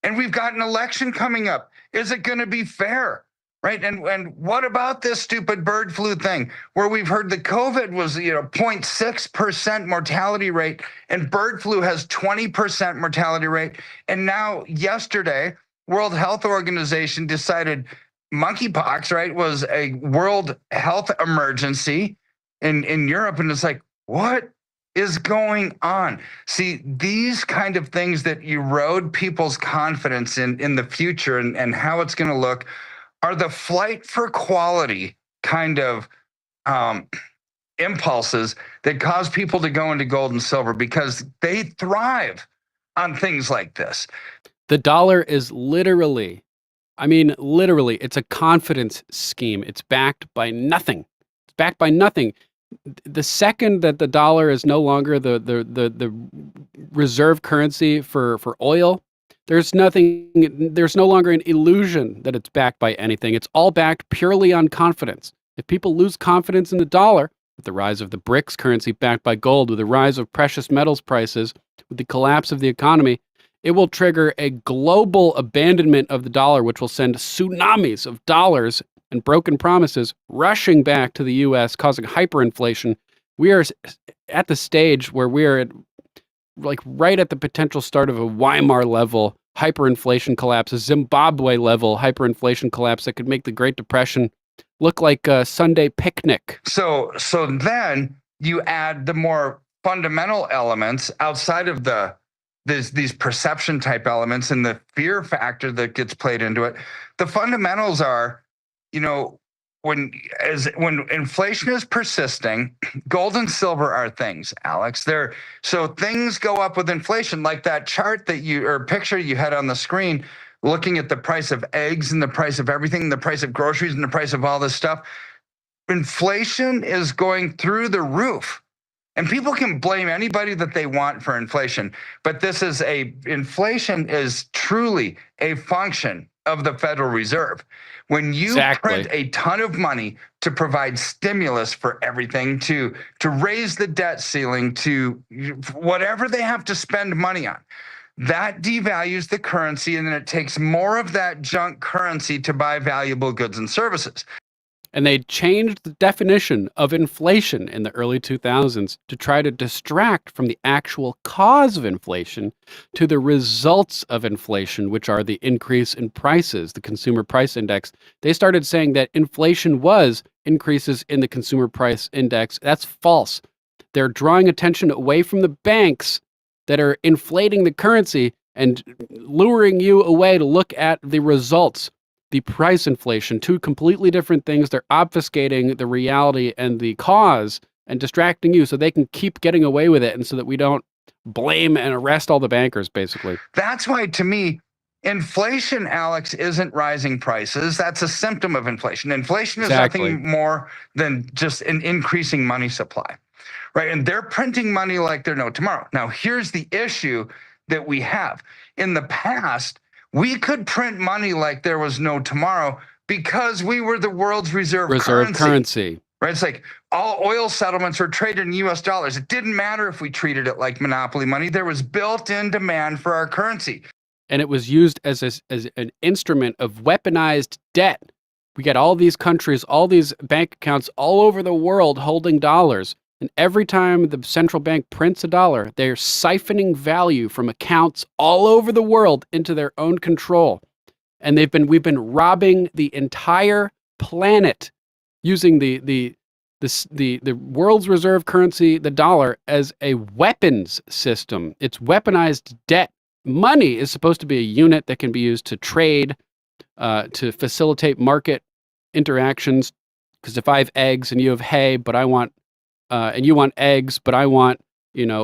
And we've got an election coming up. Is it going to be fair? Right. And what about this stupid bird flu thing where we've heard that COVID was, 0.6% mortality rate and bird flu has 20% mortality rate. And now yesterday, World Health Organization decided monkeypox, right, was a world health emergency in Europe. And it's like, what is going on? See, these kind of things that erode people's confidence in the future and how it's going to look are the flight for quality kind of impulses that cause people to go into gold and silver because they thrive on things like this. The dollar is literally, it's a confidence scheme. It's backed by nothing. It's backed by nothing. The second that the dollar is no longer the reserve currency for oil, there's no longer an illusion that it's backed by anything. It's all backed purely on confidence. If people lose confidence in the dollar, with the rise of the BRICS currency backed by gold, with the rise of precious metals prices, with the collapse of the economy, it will trigger a global abandonment of the dollar, which will send tsunamis of dollars and broken promises rushing back to the U.S., causing hyperinflation. We are at the stage where we are right at the potential start of a Weimar level hyperinflation collapse, a Zimbabwe level hyperinflation collapse that could make the Great Depression look like a Sunday picnic. So then you add the more fundamental elements outside of these perception type elements and the fear factor that gets played into it. The fundamentals are, when inflation is persisting, gold and silver are things, Alex. So things go up with inflation, like that chart picture you had on the screen, looking at the price of eggs and the price of everything, the price of groceries and the price of all this stuff. Inflation is going through the roof. And people can blame anybody that they want for inflation, but inflation is truly a function of the Federal Reserve. When you print a ton of money to provide stimulus for everything, to raise the debt ceiling, to whatever they have to spend money on, that devalues the currency, and then it takes more of that junk currency to buy valuable goods and services. And they changed the definition of inflation in the early 2000s to try to distract from the actual cause of inflation to the results of inflation, which are the increase in prices, the consumer price index. They started saying that inflation was increases in the consumer price index. That's false. They're drawing attention away from the banks that are inflating the currency and luring you away to look at the results. The price inflation, two completely different things. They're obfuscating the reality and the cause and distracting you so they can keep getting away with it and so that we don't blame and arrest all the bankers, basically. That's why, to me, inflation, Alex, isn't rising prices. That's a symptom of inflation. Inflation is nothing more than just an increasing money supply, right? And they're printing money like there's no tomorrow. Now, here's the issue that we have. In the past, we could print money like there was no tomorrow because we were the world's reserve currency. Right? It's like all oil settlements were traded in US dollars. It didn't matter if we treated it like monopoly money. There was built-in demand for our currency. And it was used as an instrument of weaponized debt. We got all these countries, all these bank accounts all over the world holding dollars. And every time the central bank prints a dollar, they're siphoning value from accounts all over the world into their own control. And we've been robbing the entire planet using the world's reserve currency, the dollar, as a weapons system. It's weaponized debt. Money is supposed to be a unit that can be used to trade, to facilitate market interactions. Because if I have eggs and you have hay, but I want, and you want eggs, but I want,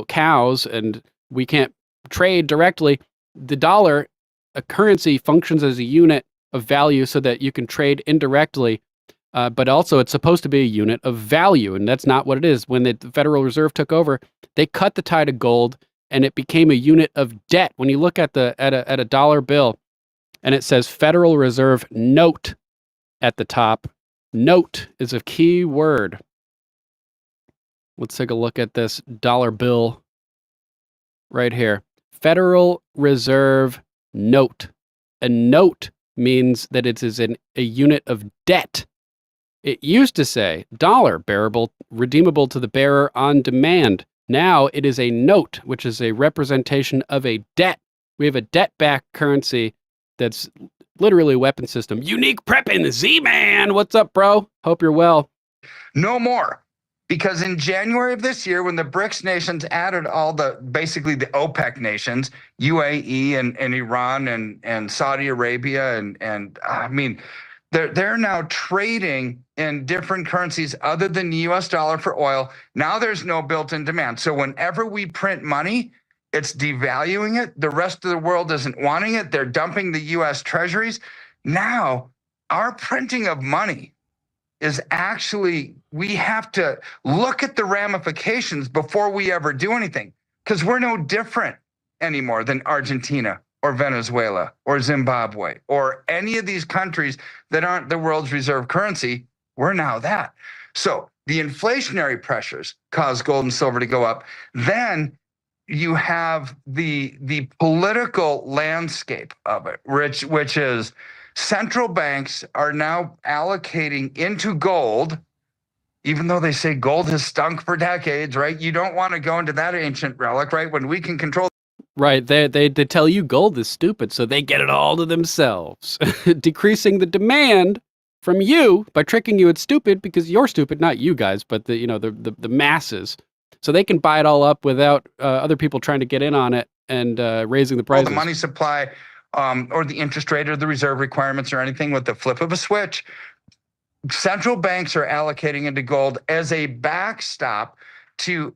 cows, and we can't trade directly, the dollar, a currency, functions as a unit of value so that you can trade indirectly. But also it's supposed to be a unit of value, and that's not what it is. When the Federal Reserve took over, they cut the tie to gold, and it became a unit of debt. When you look at a dollar bill, and it says Federal Reserve Note at the top, note is a key word. Let's take a look at this dollar bill right here. Federal Reserve Note. A note means that it is a unit of debt. It used to say dollar, bearable, redeemable to the bearer on demand. Now it is a note, which is a representation of a debt. We have a debt-backed currency that's literally a weapon system. Unique prepping, Z-Man. What's up, bro? Hope you're well. No more. Because in January of this year, when the BRICS nations added basically the OPEC nations, UAE and Iran and Saudi Arabia, and I mean, they're now trading in different currencies other than the US dollar for oil. Now there's no built-in demand. So whenever we print money, it's devaluing it. The rest of the world isn't wanting it. They're dumping the US treasuries. Now, our printing of money is actually, we have to look at the ramifications before we ever do anything, because we're no different anymore than Argentina or Venezuela or Zimbabwe or any of these countries that aren't the world's reserve currency. We're now that. So the inflationary pressures cause gold and silver to go up. Then you have the political landscape of it, which is central banks are now allocating into gold, even though they say gold has stunk for decades, right? You don't want to go into that ancient relic, right? When we can control. Right. They tell you gold is stupid, so they get it all to themselves, decreasing the demand from you by tricking you it's stupid because you're stupid, not you guys, but the masses. So they can buy it all up without other people trying to get in on it and raising the prices. The money supply or the interest rate or the reserve requirements or anything with the flip of a switch. Central banks are allocating into gold as a backstop to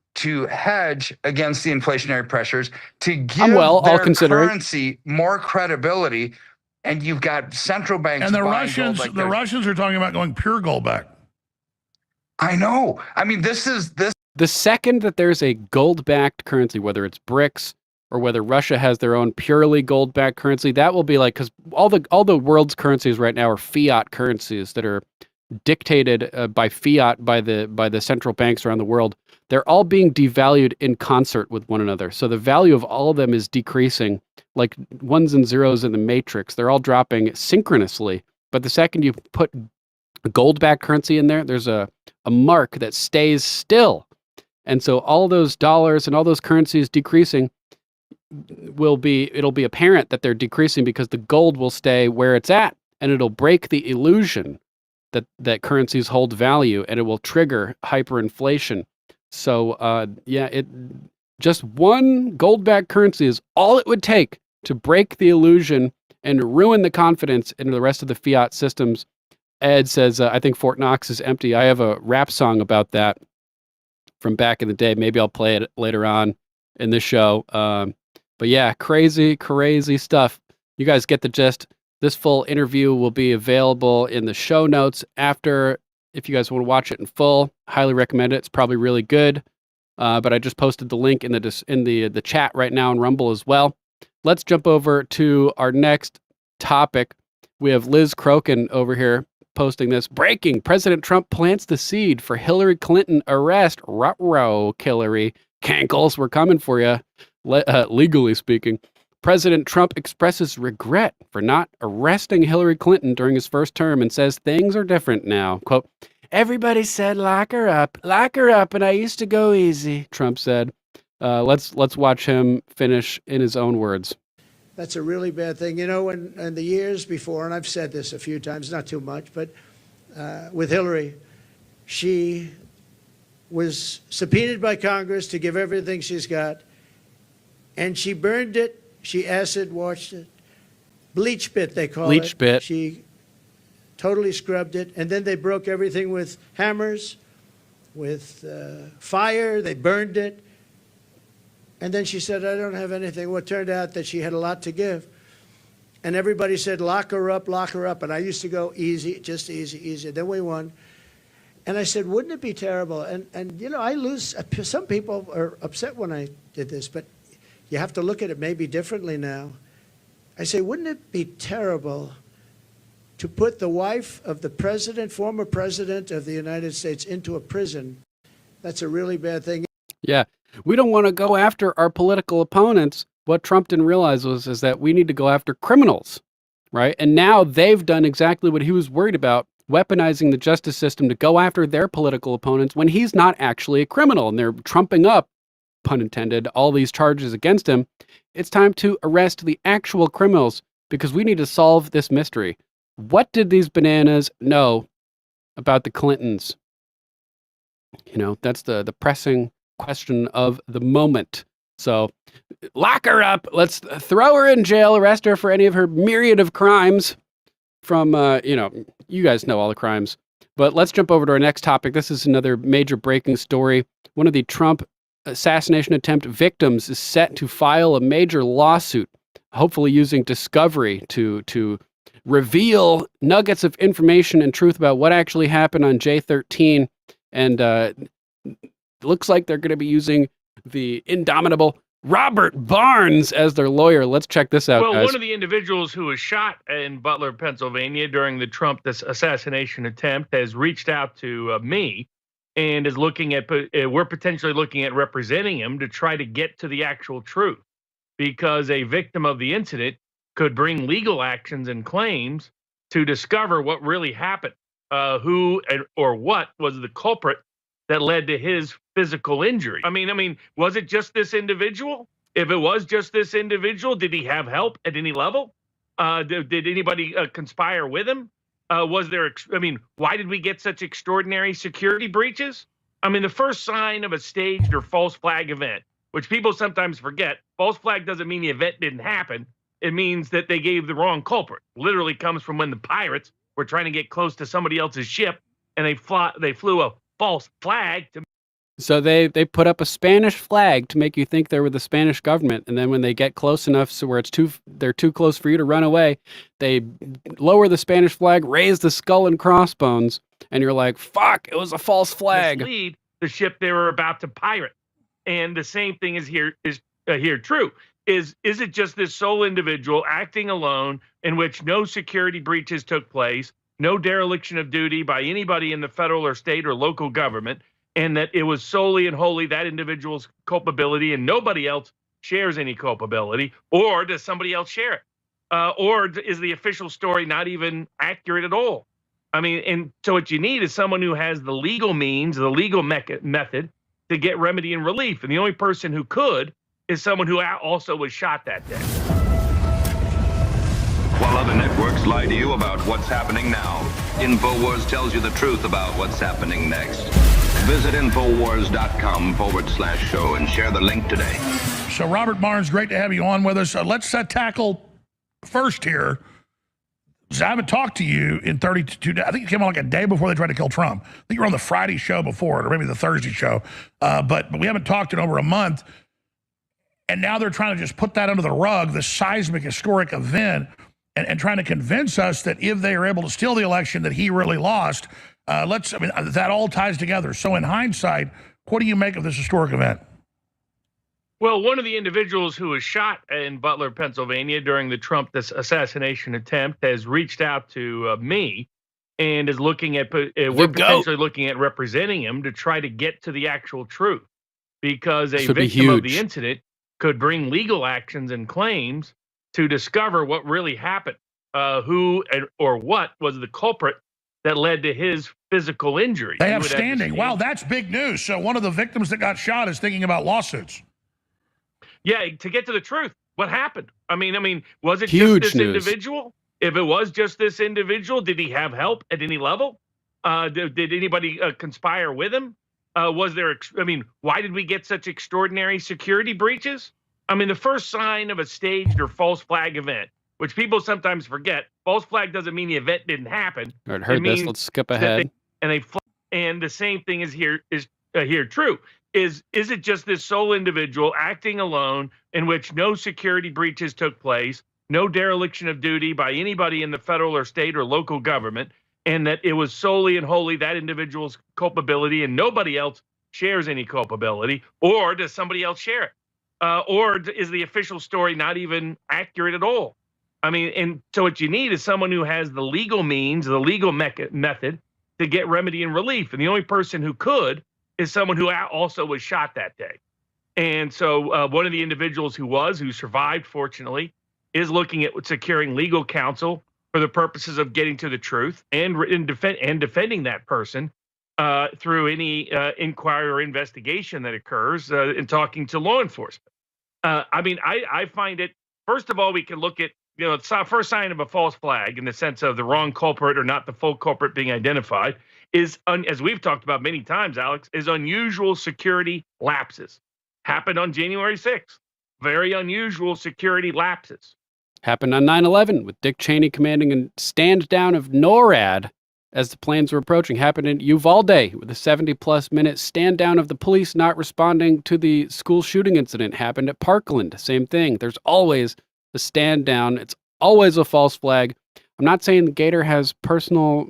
hedge against the inflationary pressures, to give their currency more credibility. And you've got central banks. And the Russians, the Russians are talking about going pure gold back. I know. I mean, this. The second that there's a gold-backed currency, whether it's BRICS or whether Russia has their own purely gold-backed currency, that will be like, because all the world's currencies right now are fiat currencies that are dictated by fiat by the central banks around the world. They're all being devalued in concert with one another. So the value of all of them is decreasing, like ones and zeros in the matrix. They're all dropping synchronously. But the second you put a gold-backed currency in there, there's a mark that stays still. And so all those dollars and all those currencies decreasing it'll be apparent that they're decreasing because the gold will stay where it's at, and it'll break the illusion that currencies hold value, and it will trigger hyperinflation. So just one gold-backed currency is all it would take to break the illusion and ruin the confidence in the rest of the fiat systems. Ed says, I think Fort Knox is empty. I have a rap song about that from back in the day. Maybe I'll play it later on in the show. But yeah, crazy stuff. You guys get the gist. This full interview will be available in the show notes after. If you guys want to watch it in full, highly recommend it. It's probably really good. But I just posted the link in the chat right now in Rumble as well. Let's jump over to our next topic. We have Liz Crokin over here posting this. Breaking. President Trump plants the seed for Hillary Clinton arrest. Ruh-roh, Hillary. Cankles, we're coming for you. Legally speaking. President Trump expresses regret for not arresting Hillary Clinton during his first term and says things are different now. Quote, everybody said lock her up, and I used to go easy, Trump said. Let's watch him finish in his own words. That's a really bad thing. You know, when in the years before, and I've said this a few times, not too much, but with Hillary, she was subpoenaed by Congress to give everything she's got, and she burned it. She acid washed it. Bleach bit, they call it. Bleach bit. She totally scrubbed it. And then they broke everything with hammers, with fire. They burned it. And then she said, I don't have anything. Well, it turned out that she had a lot to give. And everybody said, lock her up, lock her up. And I used to go easy, just easy, easy. Then we won. And I said, wouldn't it be terrible? And you know, I lose. Some people are upset when I did this, but you have to look at it maybe differently now. I say, wouldn't it be terrible to put the wife of the president, former president of the United States, into a prison? That's a really bad thing. Yeah. We don't want to go after our political opponents. What Trump didn't realize is that we need to go after criminals, right? And now they've done exactly what he was worried about, weaponizing the justice system to go after their political opponents when he's not actually a criminal. And they're trumping up, pun intended, all these charges against him. It's time to arrest the actual criminals because we need to solve this mystery. What did these bananas know about the Clintons? You know, that's the pressing question of the moment. So lock her up. Let's throw her in jail, arrest her for any of her myriad of crimes from, you guys know all the crimes. But let's jump over to our next topic. This is another major breaking story. One of the Trump assassination attempt victims is set to file a major lawsuit, hopefully using discovery to reveal nuggets of information and truth about what actually happened on J13. And looks like they're going to be using the indomitable Robert Barnes as their lawyer. Let's check this out, guys. One of the individuals who was shot in Butler, Pennsylvania during the Trump assassination attempt has reached out to me and is looking at, we're potentially looking at representing him to try to get to the actual truth, because a victim of the incident could bring legal actions and claims to discover what really happened, who or what was the culprit that led to his physical injury. I mean, was it just this individual? If it was just this individual, did he have help at any level? Did anybody conspire with him? Why did we get such extraordinary security breaches? I mean, the first sign of a staged or false flag event, which people sometimes forget, false flag doesn't mean the event didn't happen. It means that they gave the wrong culprit. Literally comes from when the pirates were trying to get close to somebody else's ship and they flew a false flag to. So they put up a Spanish flag to make you think they were the Spanish government, and then when they get close enough so where they're too close for you to run away, they lower the Spanish flag, raise the skull and crossbones, and you're like, "Fuck! It was a false flag." Mislead the ship they were about to pirate, and the same thing is here true. Is it just this sole individual acting alone, in which no security breaches took place, no dereliction of duty by anybody in the federal or state or local government? And that it was solely and wholly that individual's culpability and nobody else shares any culpability? Or does somebody else share it? Or is the official story not even accurate at all? I mean, and so what you need is someone who has the legal means, the legal method to get remedy and relief. And the only person who could is someone who also was shot that day. While other networks lie to you about what's happening now, InfoWars tells you the truth about what's happening next. Visit Infowars.com/show and share the link today. So, Robert Barnes, great to have you on with us. Let's tackle first here. I haven't talked to you in 32 days. I think you came on like a day before they tried to kill Trump. I think you were on the Friday show before it, or maybe the Thursday show. But we haven't talked in over a month. And now they're trying to just put that under the rug, this seismic historic event, and trying to convince us that if they are able to steal the election, that he really lost. That all ties together. So in hindsight, what do you make of this historic event? Well, one of the individuals who was shot in Butler, Pennsylvania during the Trump assassination attempt has reached out to me and is looking at, we're potentially looking at representing him to try to get to the actual truth, because a victim of the incident could bring legal actions and claims to discover what really happened, who or what was the culprit that led to his physical injury. They have standing. Wow, that's big news. So one of the victims that got shot is thinking about lawsuits. Yeah, to get to the truth. What happened? I mean, was it just this individual? If it was just this individual, did he have help at any level? Did anybody conspire with him? Was there, why did we get such extraordinary security breaches? I mean, the first sign of a staged or false flag event, which people sometimes forget, false flag doesn't mean the event didn't happen. All right, heard this. Let's skip ahead. And the same thing is here true. Is it just this sole individual acting alone in which no security breaches took place, no dereliction of duty by anybody in the federal or state or local government, and that it was solely and wholly that individual's culpability and nobody else shares any culpability? Or does somebody else share it? Or is the official story not even accurate at all? I mean, and so what you need is someone who has the legal means, the legal method to get remedy and relief. And the only person who could is someone who also was shot that day. And so one of the individuals who survived, fortunately, is looking at securing legal counsel for the purposes of getting to the truth and defending that person through any inquiry or investigation that occurs in talking to law enforcement. I find it, first of all, we can look at, it's the first sign of a false flag in the sense of the wrong culprit or not the full culprit being identified is, as we've talked about many times, Alex, is unusual security lapses. Happened on January 6th. Very unusual security lapses. Happened on 9/11 with Dick Cheney commanding a stand down of NORAD as the planes were approaching. Happened in Uvalde with a 70-plus minute stand down of the police not responding to the school shooting incident. Happened at Parkland. Same thing. There's always a stand down. It's always a false flag. I'm not saying the Gator has personal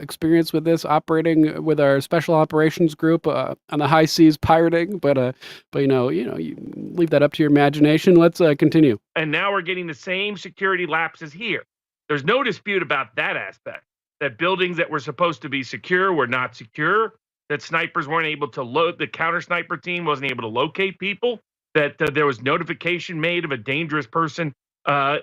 experience with this, operating with our special operations group on the high seas pirating, but you leave that up to your imagination. Let's continue. And now we're getting the same security lapses here. There's no dispute about that aspect. That buildings that were supposed to be secure were not secure. That snipers weren't able to the counter sniper team wasn't able to locate people. That there was notification made of a dangerous person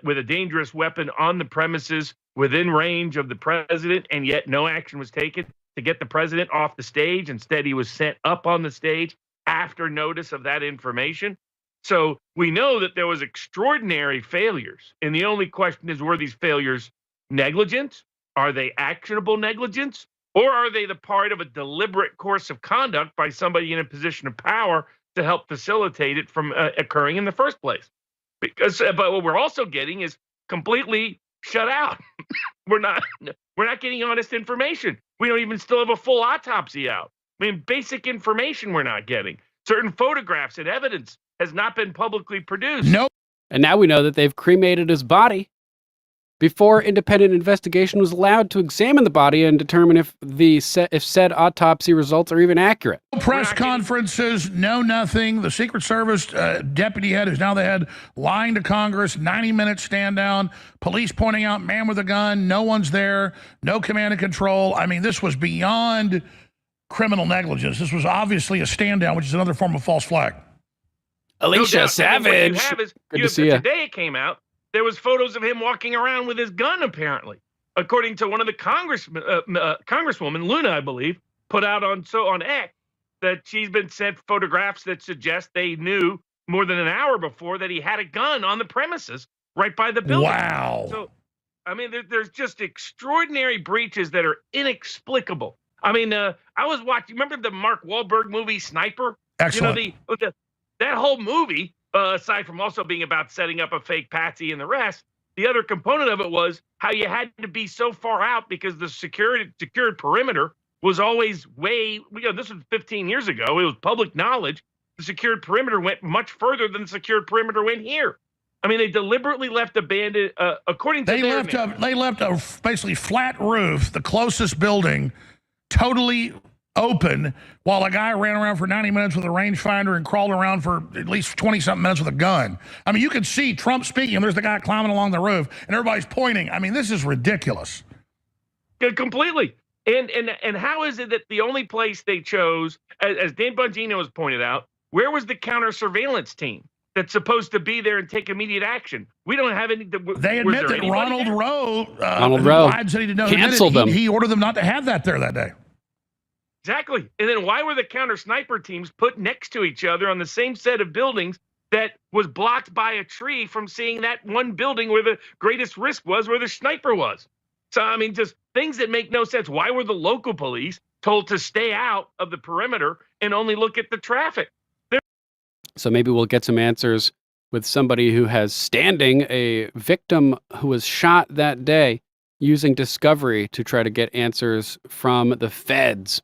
with a dangerous weapon on the premises within range of the president, and yet no action was taken to get the president off the stage. Instead, he was sent up on the stage after notice of that information. So we know that there was extraordinary failures. And the only question is, were these failures negligent? Are they actionable negligence? Or are they the part of a deliberate course of conduct by somebody in a position of power to help facilitate it from occurring in the first place? But what we're also getting is completely shut out. We're not getting honest information. We don't even still have a full autopsy out. I mean, basic information we're not getting. Certain photographs and evidence has not been publicly produced. Nope. And now we know that they've cremated his body before independent investigation was allowed to examine the body and determine if said autopsy results are even accurate. No press conferences, no nothing. The Secret Service deputy head, who's now the head, lying to Congress, 90-minute stand down, police pointing out man with a gun, no one's there, no command and control. I mean, this was beyond criminal negligence. This was obviously a stand down, which is another form of false flag. Alicia Savage. Good to see you. Today it came out. There was photos of him walking around with his gun, apparently, according to one of the Congresswoman, Luna, I believe, put out on X, that she's been sent photographs that suggest they knew more than an hour before that he had a gun on the premises right by the building. Wow. So, I mean, there's just extraordinary breaches that are inexplicable. I mean, I was watching, remember the Mark Wahlberg movie, Sniper? Excellent. You know, that whole movie, aside from also being about setting up a fake patsy and the rest, the other component of it was how you had to be so far out because the secured perimeter was always this was 15 years ago. It was public knowledge. The secured perimeter went much further than the secured perimeter went here. I mean, they deliberately left abandoned, according to they left a basically flat roof, the closest building, totally open while a guy ran around for 90 minutes with a rangefinder and crawled around for at least 20-something minutes with a gun. I mean, you could see Trump speaking, and there's the guy climbing along the roof, and everybody's pointing. I mean, this is ridiculous. Completely. And how is it that the only place they chose, as Dan Bongino has pointed out, where was the counter surveillance team that's supposed to be there and take immediate action? We don't have any. They admit that Ronald Rowe lied, said he didn't know canceled them. He ordered them not to have that there that day. Exactly. And then why were the counter sniper teams put next to each other on the same set of buildings that was blocked by a tree from seeing that one building where the greatest risk was, where the sniper was? So, I mean, just things that make no sense. Why were the local police told to stay out of the perimeter and only look at the traffic? So maybe we'll get some answers with somebody who has standing, a victim who was shot that day, using Discovery to try to get answers from the feds.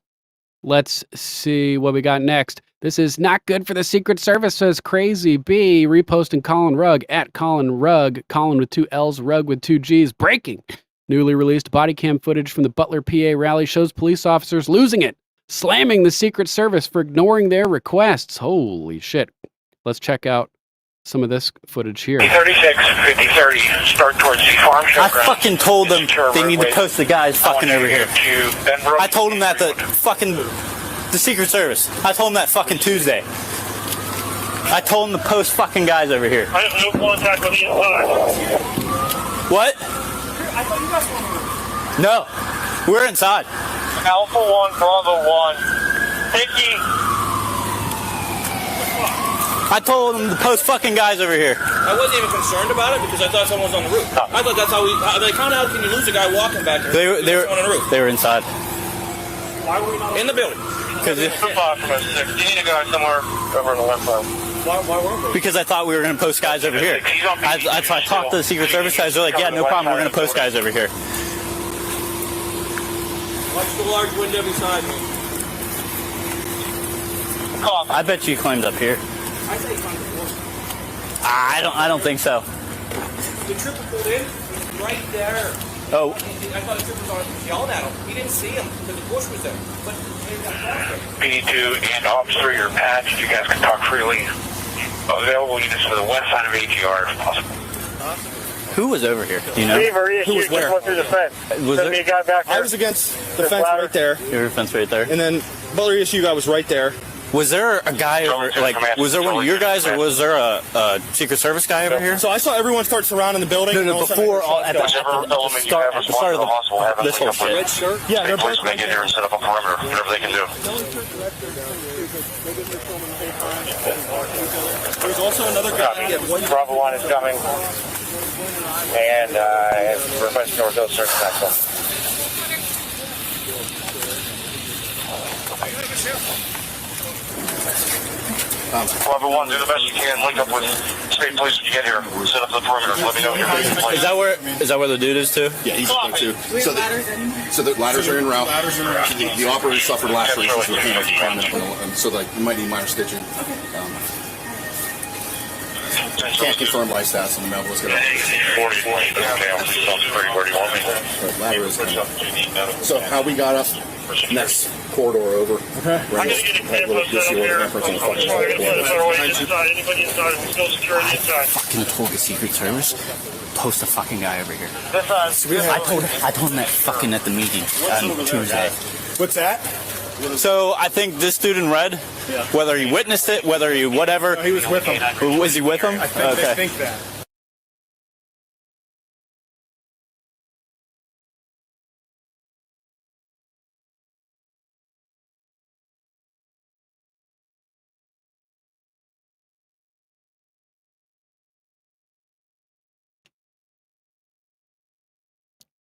Let's see what we got next. This is not good for the Secret Service, says Crazy B, reposting Colin Rugg at Colin Rugg, Colin with 2 L's, Rugg with 2 G's. Breaking. Newly released body cam footage from the Butler, PA rally shows police officers losing it, slamming the Secret Service for ignoring their requests. Holy shit. Let's check out some of this footage here. 36, 5030, start towards the farm show. I fucking told them they need to post the guys fucking over here. I told them that the Secret Service. I told them that fucking Tuesday. I told them to post fucking guys over here. I have no contact with the inside. What? I thought you guys were on the roof. No, we're inside. Alpha 1, Bravo 1. Hickey. I told them to post fucking guys over here. I wasn't even concerned about it because I thought someone was on the roof. I thought that's how we. Like, how the hell can you lose a guy walking back here? They were on the roof. They were inside. Why were we not in the building? Because you need to go somewhere over on the left side. Why weren't we? Because I thought we were going to post guys over here. I talked to the Secret Service guys. They're like, yeah, no problem. We're going to post guys over here. Watch the large window beside me. I bet you he climbs up here. I say he climbed before. I don't think so. The trooper pulled in right there. Oh. I thought the trooper was yelling at him. He didn't see him because the bush was there. But PD2 and Officer, you're patched. You guys can talk freely. Available units for the west side of ATR if possible. Who was over here? Do you know? Who was where? Went through the fence. Was there? A guy back there. I was against the fence right there. You were a fence right there. And then Butler issue guy was right there. Was there a guy over, like, was there one of your guys, or was there a Secret Service guy over here? So I saw everyone start surrounding the building. No, before, at the start of this whole shit. Red shirt? Yeah, they're both right there and set up a perimeter, whatever they can do. There's also another guy. Bravo 1 is coming. And request North Hill search back. Bravo 1, do the best you can. Link up with state police when you get here. Set up the perimeter. Let me know when you're ready to play. Is that where the dude is too? Yeah, he's there too. So the ladders are en route. The operator suffered lacerations with him, so like you might need minor stitching. Can't confirm life stats on the map. Let's get up. 44. Where do you want me? Ladder is coming. So how we got up next corridor over. Okay. Right. Fucking told the Secret Service, post a fucking guy over here. I told him that fucking at the meeting on Tuesday. What's that? So I think this dude in red, whether he witnessed it, whether he whatever. No, he was with him. Was he with him? I think that.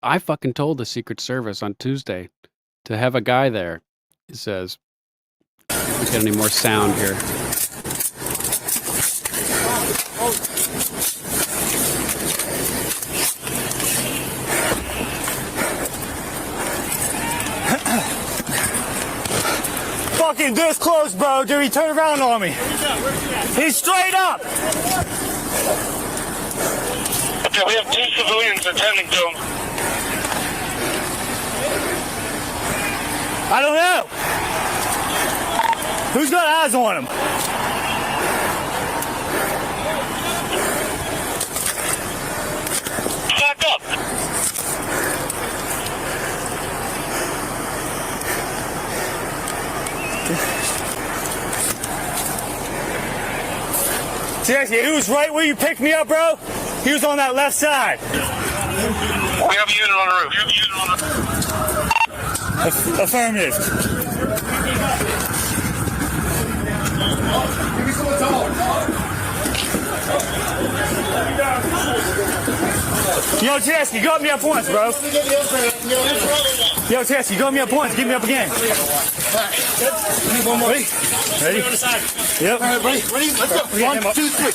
I fucking told the Secret Service on Tuesday to have a guy there. He says, we get any more sound here. Fucking this close, bro. Dude, he turned around on me. He's straight up. Okay, we have 2 civilians attending to him. I don't know. Who's got eyes on him? Back up. Seriously, he was right where you picked me up, bro? He was on that left side. We have a unit on the roof. Affirmative. Yo, Tess, you got me up once, bro. Yo, Tess, you got me up once. Get me up again. One more. Ready? Ready? Yep. All right, ready? Ready? Let's go. 1, 2, 3.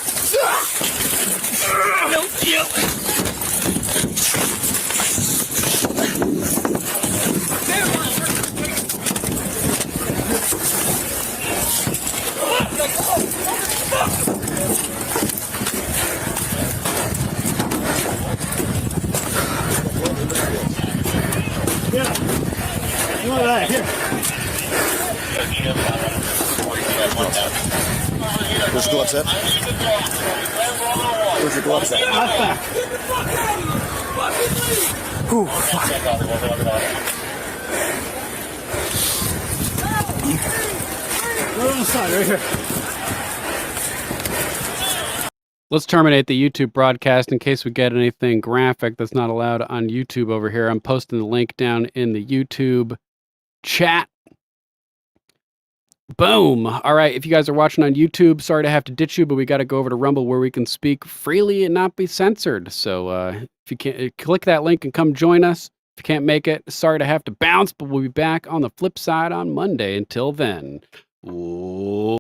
You want that? Here. Where's your gloves at? Where's your gloves at? Left back. Whew, fuck. Right on the side, right here. Let's terminate the YouTube broadcast in case we get anything graphic that's not allowed on YouTube over here. I'm posting the link down in the YouTube chat. Boom. All right. If you guys are watching on YouTube, sorry to have to ditch you, but we got to go over to Rumble where we can speak freely and not be censored. So if you can't, click that link and come join us. If you can't make it, sorry to have to bounce, but we'll be back on the flip side on Monday. Until then. Ooh.